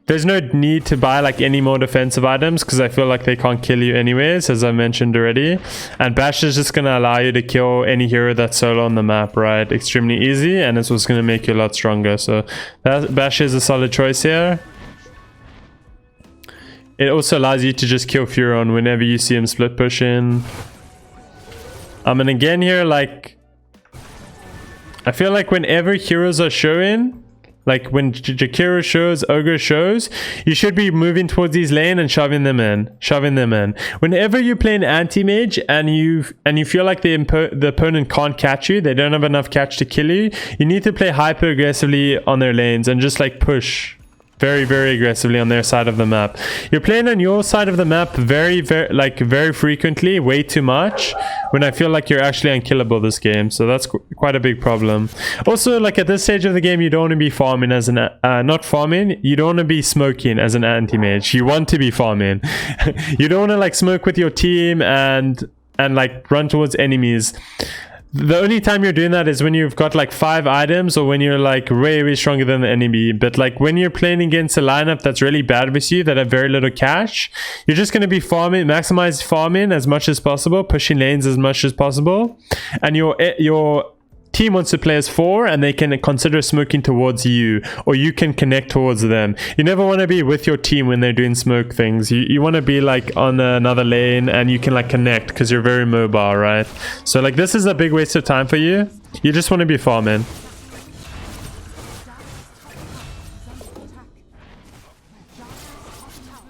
there's no need to buy like any more defensive items because I feel like they can't kill you anyways, as I mentioned already. And Bash is just gonna allow you to kill any hero that's solo on the map, right? Extremely easy, and it's what's gonna make you a lot stronger. So Bash is a solid choice here. It also allows you to just kill Furon whenever you see him split push in. And again here, like, I feel like whenever heroes are showing, like when Jakiro shows, Ogre shows, you should be moving towards these lane and shoving them in. Whenever you play an anti-mage and you feel like the opponent can't catch you, they don't have enough catch to kill you, you need to play hyper aggressively on their lanes and just like push very, very aggressively on their side of the map. You're playing on your side of the map very frequently, way too much, when I feel like you're actually unkillable this game. So that's quite a big problem. Also, like at this stage of the game, you don't want to be farming as an not farming. You don't want to be smoking as an anti-mage. You want to be farming. You don't want to like smoke with your team and like run towards enemies. The only time you're doing that is when you've got like 5 items or when you're like way, way stronger than the enemy. But like when you're playing against a lineup that's really bad with you, that have very little cash, you're just going to be farming, maximize farming as much as possible, pushing lanes as much as possible. And your team wants to play as 4 and they can consider smoking towards you, or you can connect towards them. You never want to be with your team when they're doing smoke things. You want to be like on another lane and you can like connect because you're very mobile, right? So like this is a big waste of time for you. You just want to be farming.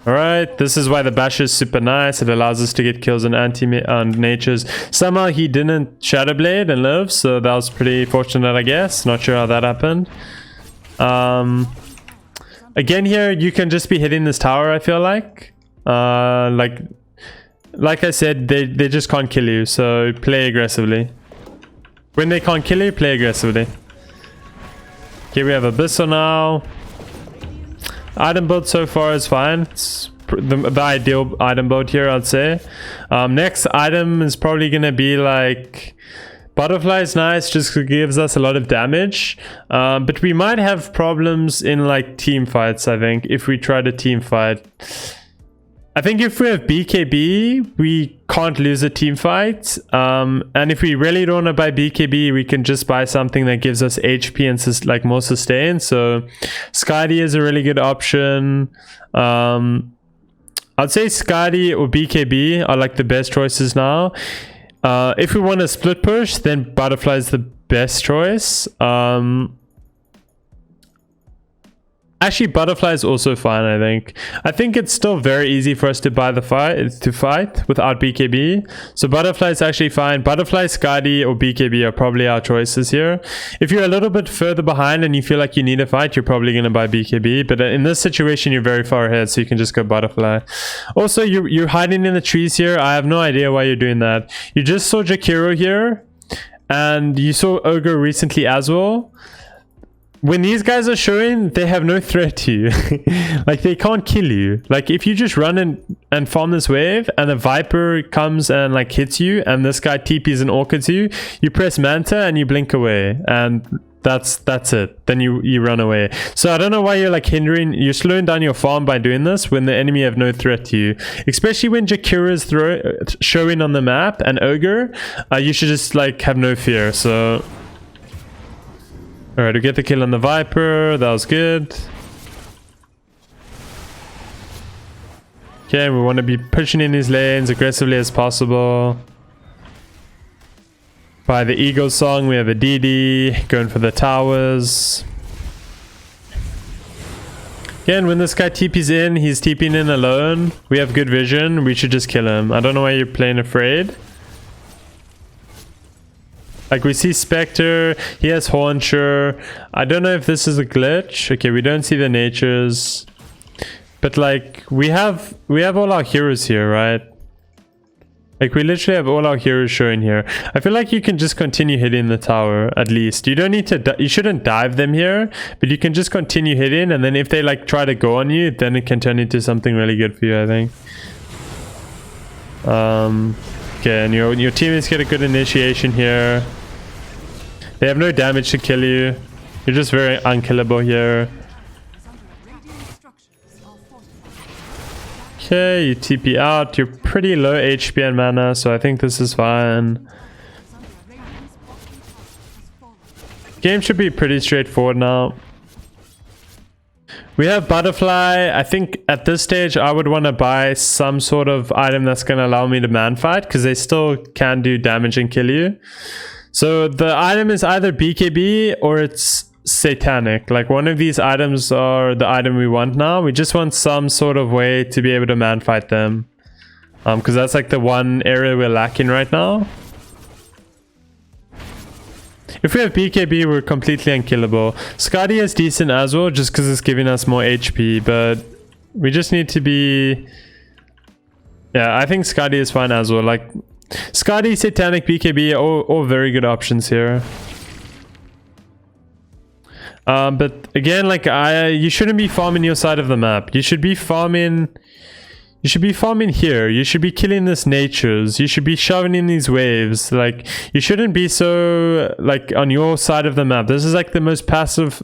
Alright, this is why the bash is super nice. It allows us to get kills on natures. Somehow he didn't Shadowblade and live, so that was pretty fortunate, I guess. Not sure how that happened. Again here, you can just be hitting this tower, I feel like. Like I said, they just can't kill you, so play aggressively. When they can't kill you, play aggressively. Here we have Abyssal now. Item build so far is fine. It's the ideal item build here, I'd say. Next item is probably gonna be like Butterfly is nice, just gives us a lot of damage. But we might have problems in like team fights, I think, if we try to team fight. I think if we have BKB, we can't lose a team fight. And if we really don't want to buy BKB, we can just buy something that gives us HP and like more sustain. So Skadi is a really good option. I'd say Skadi or BKB are like the best choices now. If we want to split push, then Butterfly is the best choice. Actually, Butterfly is also fine, I think. I think it's still very easy for us to fight without BKB. So Butterfly is actually fine. Butterfly, Skadi, or BKB are probably our choices here. If you're a little bit further behind and you feel like you need a fight, you're probably going to buy BKB. But in this situation, you're very far ahead, so you can just go Butterfly. Also, you're hiding in the trees here. I have no idea why you're doing that. You just saw Jakiro here, and you saw Ogre recently as well. When these guys are showing, they have no threat to you. Like, they can't kill you. Like, if you just run and farm this wave, and a Viper comes and, like, hits you, and this guy TPs and orchids you, you press Manta and you blink away. And that's it. Then you run away. So I don't know why you're, like, you're slowing down your farm by doing this when the enemy have no threat to you. Especially when Jakira is showing on the map, and Ogre, you should just, like, have no fear. So... Alright, we get the kill on the Viper. That was good. Okay, we want to be pushing in these lanes aggressively as possible. By the Eagle song, we have a DD going for the towers. Again, when this guy TP's in, he's TPing in alone. We have good vision. We should just kill him. I don't know why you're playing afraid. Like, we see Spectre, he has Hauncher. I don't know if this is a glitch. Okay, we don't see the natures. But, like, we have all our heroes here, right? Like, we literally have all our heroes showing here. I feel like you can just continue hitting the tower, at least. You don't need to... You shouldn't dive them here, but you can just continue hitting, and then if they, like, try to go on you, then it can turn into something really good for you, I think. Okay, and your teammates get a good initiation here. They have no damage to kill you. You're just very unkillable here. Okay, you TP out. You're pretty low HP and mana, so I think this is fine. Game should be pretty straightforward now. We have Butterfly. I think at this stage I would want to buy some sort of item that's going to allow me to man fight, because they still can do damage and kill you. So the item is either BKB or it's Satanic. Like one of these items are the item we want now. We just want some sort of way to be able to man fight them, because that's like the one area we're lacking right now. If we have BKB, we're completely unkillable. Skadi is decent as well, just because it's giving us more HP, but we just need to be... Yeah, I think Skadi is fine as well. Like, Skadi, Satanic, BKB, all very good options here. But again, like, you shouldn't be farming your side of the map. You should be farming... You should be farming here. You should be killing this natures. You should be shoving in these waves. Like, you shouldn't be so, like, on your side of the map. This is like the most passive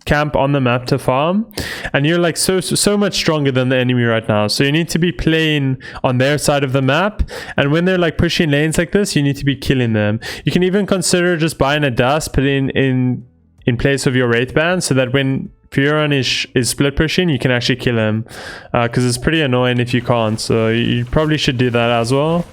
camp on the map to farm. And you're like so much stronger than the enemy right now. So you need to be playing on their side of the map. And when they're like pushing lanes like this, you need to be killing them. You can even consider just buying a dust, putting in place of your Wraith Band, so that when Fioran is split pushing, you can actually kill him, because it's pretty annoying if you can't. So you probably should do that as well.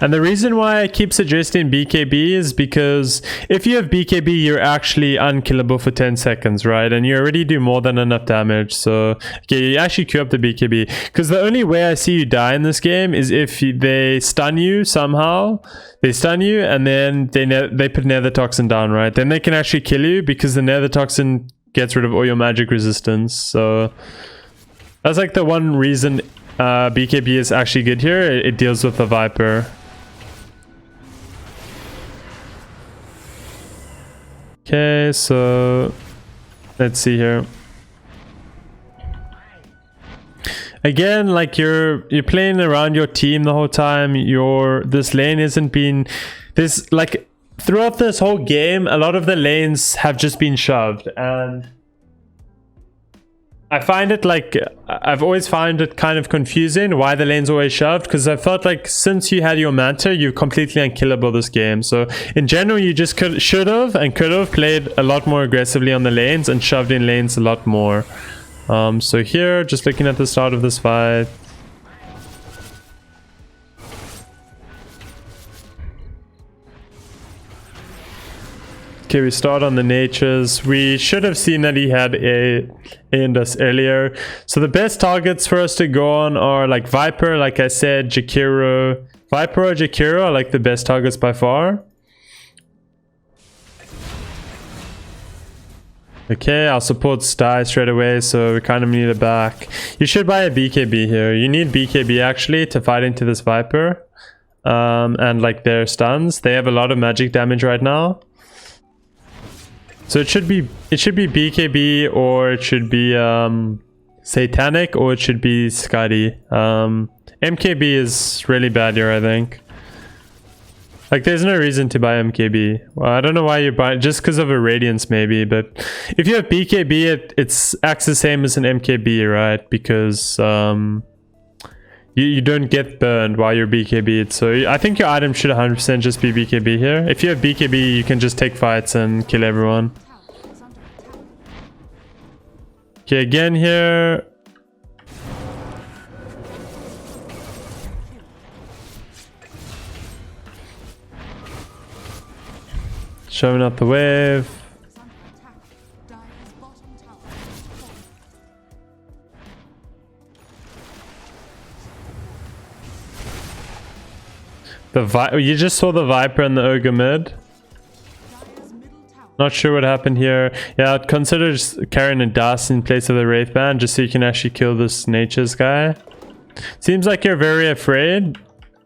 And the reason why I keep suggesting BKB is because if you have BKB, you're actually unkillable for 10 seconds, right? And you already do more than enough damage. So, okay, you actually queue up the BKB. Because the only way I see you die in this game is if they stun you somehow. They stun you and then they put Nether Toxin down, right? Then they can actually kill you because the Nether Toxin gets rid of all your magic resistance. So, that's like the one reason BKB is actually good here. It deals with the Viper. Okay, so let's see here. Again, like you're playing around your team the whole time. This lane isn't been like throughout this whole game, a lot of the lanes have just been shoved, and I find it like, I've always found it kind of confusing why the lane's always shoved, because I felt like since you had your Manta, you're completely unkillable this game. So in general, you just should have and could have played a lot more aggressively on the lanes and shoved in lanes a lot more. So here, just looking at the start of this fight. Okay, we start on the natures. We should have seen that he had aimed us earlier. So the best targets for us to go on are like Viper, like I said, Jakiro. Viper or Jakiro are like the best targets by far. Okay, our supports die straight away, so we kind of need it back. You should buy a BKB here. You need BKB actually to fight into this Viper. And like their stuns. They have a lot of magic damage right now. So it should be BKB, or it should be Satanic, or it should be Skadi. MKB is really bad here, I think. Like, there's no reason to buy MKB. Well, I don't know why you buy it, just because of a Radiance maybe, but if you have BKB, it acts the same as an MKB, right? Because you don't get burned while you're BKB'd. So I think your item should 100% just be BKB here. If you have BKB, you can just take fights and kill everyone. Okay, again here. Showing up the wave. You just saw the Viper and the Ogre mid. Not sure what happened here. Yeah, I'd consider just carrying a dust in place of the Wraith Band, just so you can actually kill this Nature's guy. Seems like you're very afraid.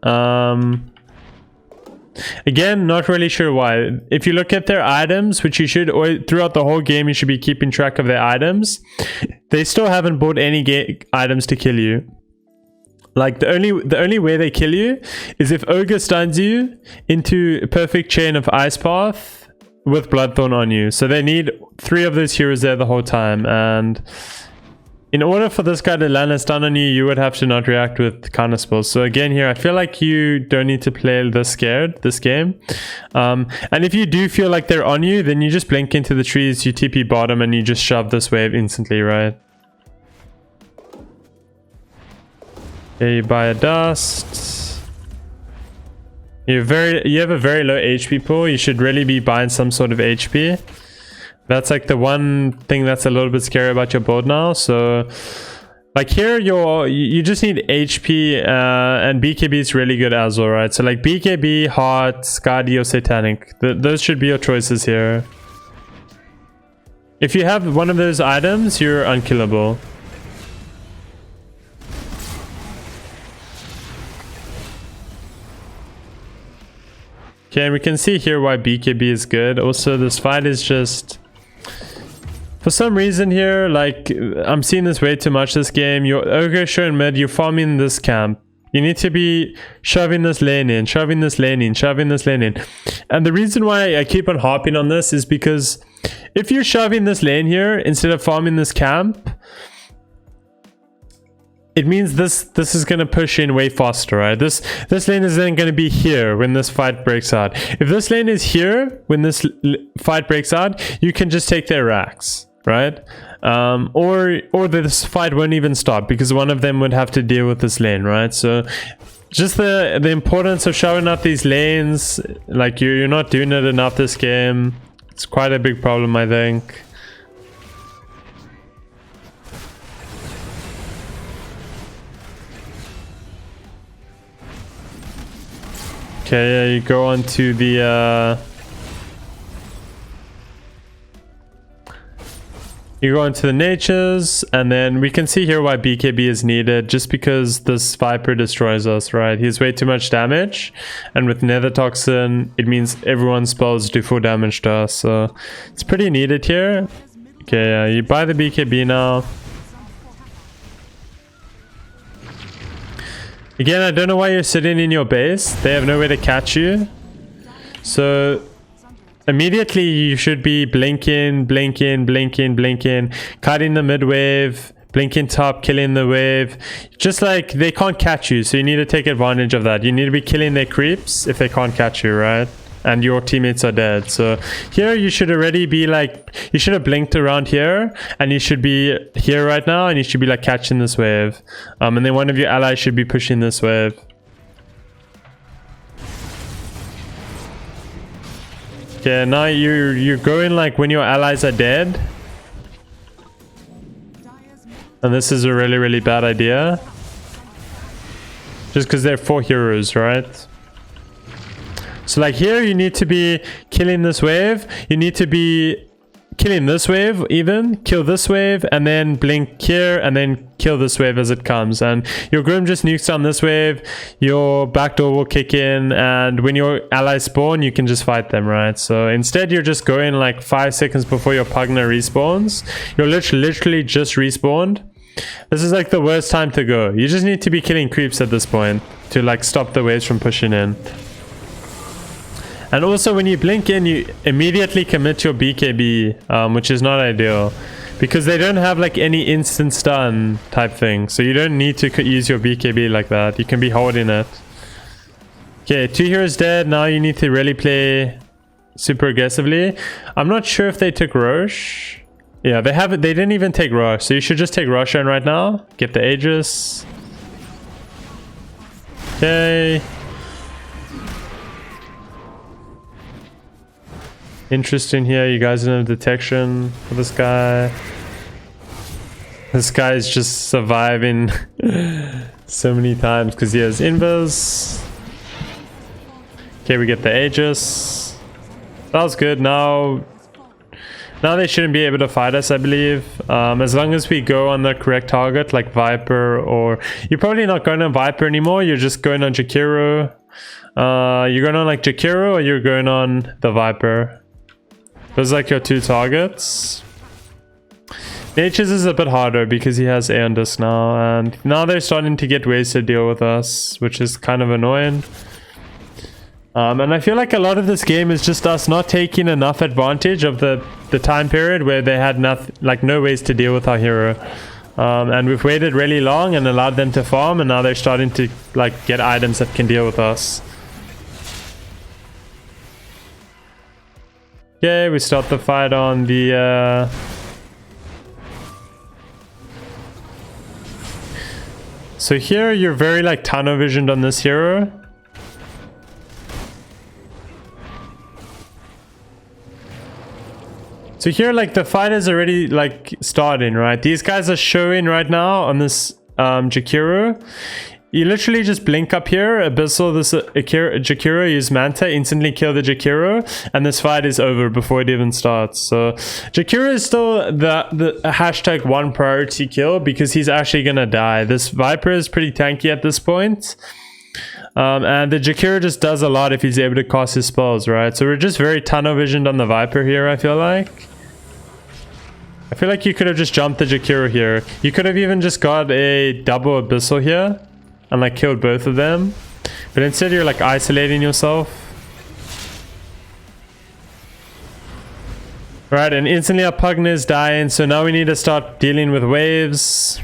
Again, not really sure why. If you look at their items, which you should, or throughout the whole game, you should be keeping track of their items. They still haven't bought any items to kill you. Like the only way they kill you is if Ogre stuns you into a perfect chain of Ice Path with Bloodthorn on you. So they need 3 of those heroes there the whole time, and in order for this guy to land a stun on you, you would have to not react with counter spells. So again here, I feel like you don't need to play this scared this game. And if you do feel like they're on you, then you just blink into the trees, you TP bottom, and you just shove this wave instantly, right? Okay, you buy a dust. You have a very low HP pool. You should really be buying some sort of HP. That's like the one thing that's a little bit scary about your build now. So like here you just need HP, and BKB is really good as well, right? So like BKB, Heart, Skadi, or Satanic. Those should be your choices here. If you have one of those items, you're unkillable. Okay, and we can see here why BKB is good. Also, this fight is just... For some reason here, like, I'm seeing this way too much this game. You're Ogre showing mid, you're farming this camp. You need to be shoving this lane in, shoving this lane in, shoving this lane in. And the reason why I keep on harping on this is because if you're shoving this lane here instead of farming this camp, it means this is going to push in way faster, right? This lane is then going to be here when this fight breaks out. If this lane is here when this fight breaks out, you can just take their racks, right? Or this fight won't even stop because one of them would have to deal with this lane, right? So just the importance of showing up these lanes, like you're not doing it enough this game. It's quite a big problem, I think. Okay, yeah, you go on to the you go into the natures, and then we can see here why BKB is needed, just because this Viper destroys us, right? He's way too much damage, and with Nether Toxin, it means everyone's spells do full damage to us, so it's pretty needed here. Okay, yeah, you buy the BKB now. Again, I don't know why you're sitting in your base. They have nowhere to catch you. So immediately you should be blinking, blinking, blinking, blinking, cutting the mid wave, blinking top, killing the wave. Just like they can't catch you, so you need to take advantage of that. You need to be killing their creeps if they can't catch you, right? And your teammates are dead. So here you should already be like, you should have blinked around here, and you should be here right now, and you should be like catching this wave. And then one of your allies should be pushing this wave. Okay, now you're going like when your allies are dead. And this is a really, really bad idea. Just because they're 4 heroes, right? So like here you need to be killing this wave, you need to be killing this wave even, kill this wave, and then blink here, and then kill this wave as it comes. And your Grim just nukes down this wave, your backdoor will kick in, and when your allies spawn, you can just fight them, right? So instead you're just going like 5 seconds before your Pugna respawns. You're literally just respawned. This is like the worst time to go. You just need to be killing creeps at this point to like stop the waves from pushing in. And also when you blink in, you immediately commit your BKB, which is not ideal. Because they don't have like any instant stun type thing. So you don't need to use your BKB like that. You can be holding it. Okay, 2 heroes dead. Now you need to really play super aggressively. I'm not sure if they took Roche. Yeah, they haven't. They didn't even take Roche. So you should just take Roshan right now. Get the Aegis. Okay. Interesting here, you guys don't have detection for this guy. This guy is just surviving so many times because he has invis. Okay, we get the Aegis. That was good. Now they shouldn't be able to fight us, I believe. As long as we go on the correct target, like Viper, or you're probably not going on Viper anymore. You're just going on Jakiro. You're going on like Jakiro, or you're going on the Viper. Those are like your 2 targets. Nature's is a bit harder because he has A on disc now, and now they're starting to get ways to deal with us, which is kind of annoying. And I feel like a lot of this game is just us not taking enough advantage of the time period where they had no ways to deal with our hero. And we've waited really long and allowed them to farm, and now they're starting to like get items that can deal with us. Okay, we start the fight on the so here you're very like tunnel visioned on this hero. So here, like, the fight is already, like, starting, right? These guys are showing right now on this Jakiro. You literally just blink up here, Abyssal, this Jakiro, use Manta, instantly kill the Jakiro, and this fight is over before it even starts. So Jakiro is still the hashtag 1 priority kill because he's actually gonna die. This Viper is pretty tanky at this point. And the Jakiro just does a lot if he's able to cast his spells, right? So we're just very tunnel visioned on the Viper here, I feel like. I feel like you could have just jumped the Jakiro here. You could have even just got a double Abyssal here and like killed both of them. But instead you're like isolating yourself. Right, and instantly our Pugna is dying, so now we need to start dealing with waves.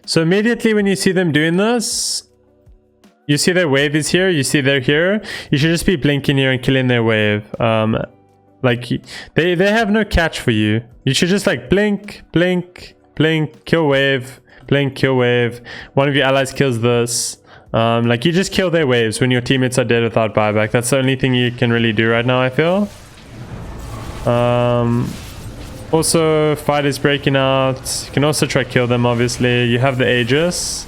So immediately when you see them doing this, you see their wave is here, you see they're here, you should just be blinking here and killing their wave. Like, they have no catch for you. You should just like blink, blink, blink, kill wave, blink, kill wave. One of your allies kills this. Like, you just kill their waves when your teammates are dead without buyback. That's the only thing you can really do right now, I feel. Also, fight is breaking out. You can also try kill them, obviously. You have the Aegis.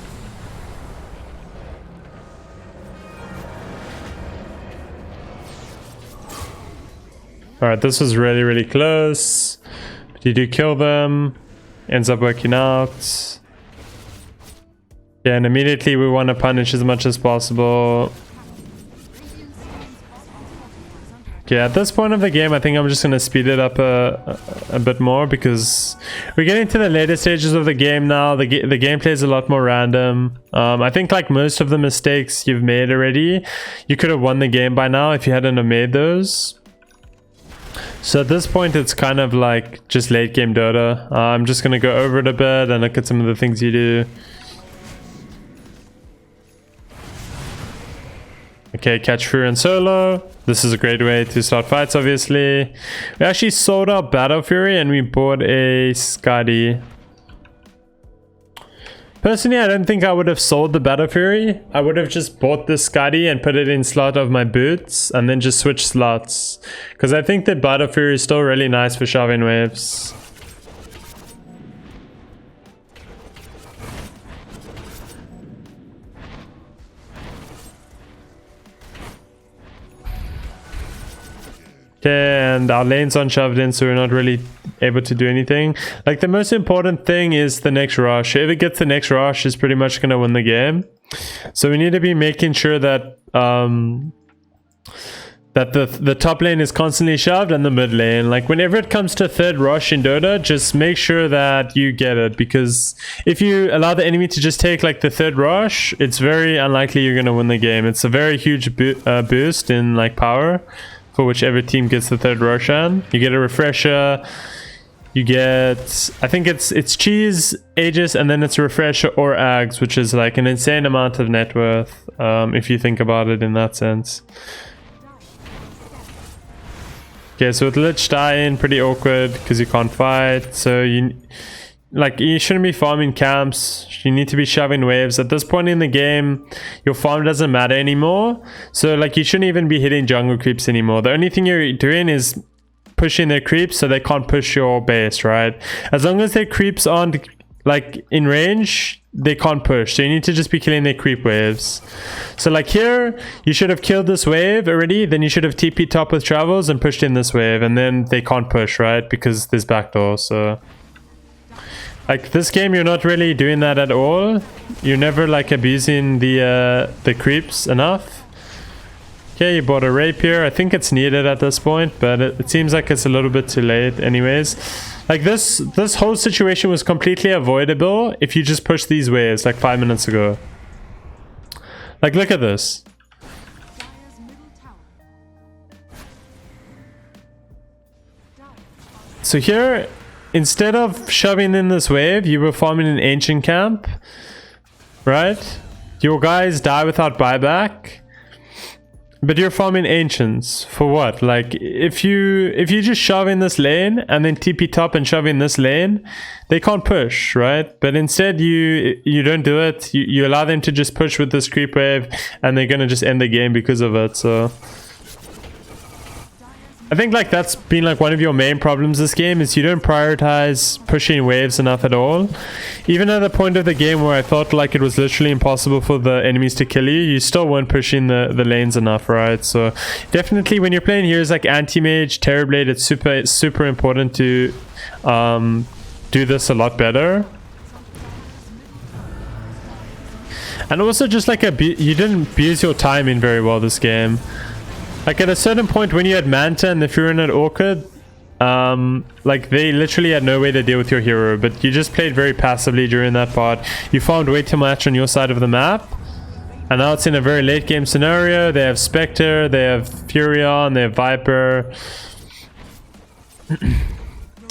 Alright, this was really, really close. But you do kill them. Ends up working out. Yeah, and immediately we want to punish as much as possible. Okay, at this point of the game, I think I'm just going to speed it up a bit more because we're getting to the later stages of the game now. The gameplay is a lot more random. I think like most of the mistakes you've made already, you could have won the game by now if you hadn't have made those. So at this point, it's kind of like just late game Dota. I'm just going to go over it a bit and look at some of the things you do. Okay, catch Fury and solo. This is a great way to start fights, obviously. We actually sold our Battle Fury and we bought a Skadi. Personally, I don't think I would have sold the Battle Fury. I would have just bought the Skadi and put it in slot of my boots and then just switch slots. Because I think that Battle Fury is still really nice for shoving waves. Okay, and our lane's unshoved in, so we're not really able to do anything. Like, the most important thing is the next rush. Whoever gets the next rush is pretty much going to win the game. So we need to be making sure that that the top lane is constantly shoved and the mid lane. Like, whenever it comes to third rush in Dota, just make sure that you get it. Because if you allow the enemy to just take like the third rush, it's very unlikely you're going to win the game. It's a very huge boost in like power for whichever team gets the third Roshan. You get a refresher, you get, I think it's cheese, Aegis, and then it's refresher or Ags, which is like an insane amount of net worth, if you think about it in that sense. Okay, so with Lich dying, pretty awkward because you can't fight. So you shouldn't be farming camps. You need to be shoving waves. At this point in the game, your farm doesn't matter anymore. So like, you shouldn't even be hitting jungle creeps anymore. The only thing you're doing is pushing their creeps so they can't push your base, right? As long as their creeps aren't like in range, they can't push. So you need to just be killing their creep waves. So like here, you should have killed this wave already. Then you should have TP top with travels and pushed in this wave. And then they can't push, right? Because there's backdoor, so... Like, this game, you're not really doing that at all. You're never, like, abusing the creeps enough. Okay, you bought a rapier. I think it's needed at this point, but it seems like it's a little bit too late anyways. Like this whole situation was completely avoidable if you just pushed these waves like 5 minutes ago. Like, look at this. So here, instead of shoving in this wave, you were farming an ancient camp, right? Your guys die without buyback, but you're farming ancients for what? Like, if you just shove in this lane and then TP top and shove in this lane, they can't push, right? But instead you don't do it. You allow them to just push with this creep wave, and they're gonna just end the game because of it. So I think like that's been like one of your main problems this game, is you don't prioritize pushing waves enough at all. Even at the point of the game where I thought like it was literally impossible for the enemies to kill you, you still weren't pushing the lanes enough, right? So definitely when you're playing heroes like anti-mage, Terrorblade, it's super important to do this a lot better. And also just like you didn't abuse your timing very well this game. Like at a certain point when you had Manta and the Furin at Orchid, like they literally had no way to deal with your hero, but you just played very passively during that part. You farmed way too much on your side of the map, and now it's in a very late game scenario. They have Spectre, they have Furion, they have Viper.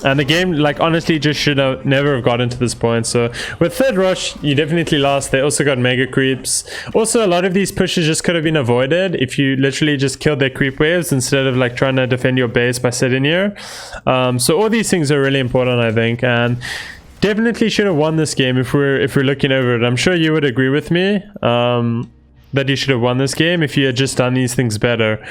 And the game, like, honestly just should have never have gotten to this point. So with third rush, you definitely lost. They also got mega creeps. Also, a lot of these pushes just could have been avoided if you literally just killed their creep waves instead of like trying to defend your base by sitting here. So all these things are really important, I think, and definitely should have won this game if we're looking over it. I'm sure you would agree with me that you should have won this game if you had just done these things better.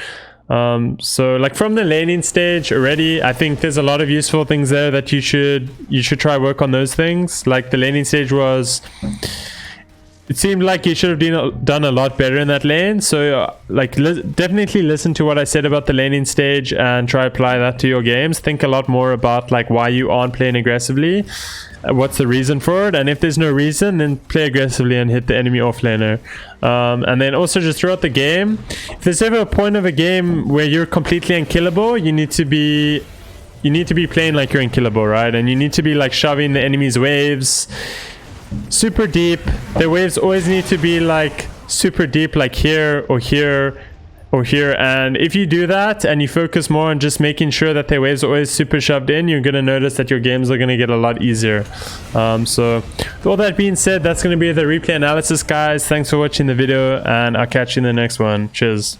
So like from the laning stage already, I think there's a lot of useful things there that you should try work on those things. Like the laning stage it seemed like you should have done a lot better in that lane. So like definitely listen to what I said about the laning stage and try apply that to your games. Think a lot more about like why you aren't playing aggressively. What's the reason for it? And if there's no reason, then play aggressively and hit the enemy offlaner. And then also just throughout the game, if there's ever a point of a game where you're completely unkillable, you need to be playing like you're unkillable, right? And you need to be like shoving the enemy's waves super deep. The waves always need to be like super deep, like here or here or here. And if you do that and you focus more on just making sure that their waves are always super shoved in, you're going to notice that your games are going to get a lot easier. So with all that being said, that's going to be the replay analysis, guys. Thanks for watching the video, and I'll catch you in the next one. Cheers.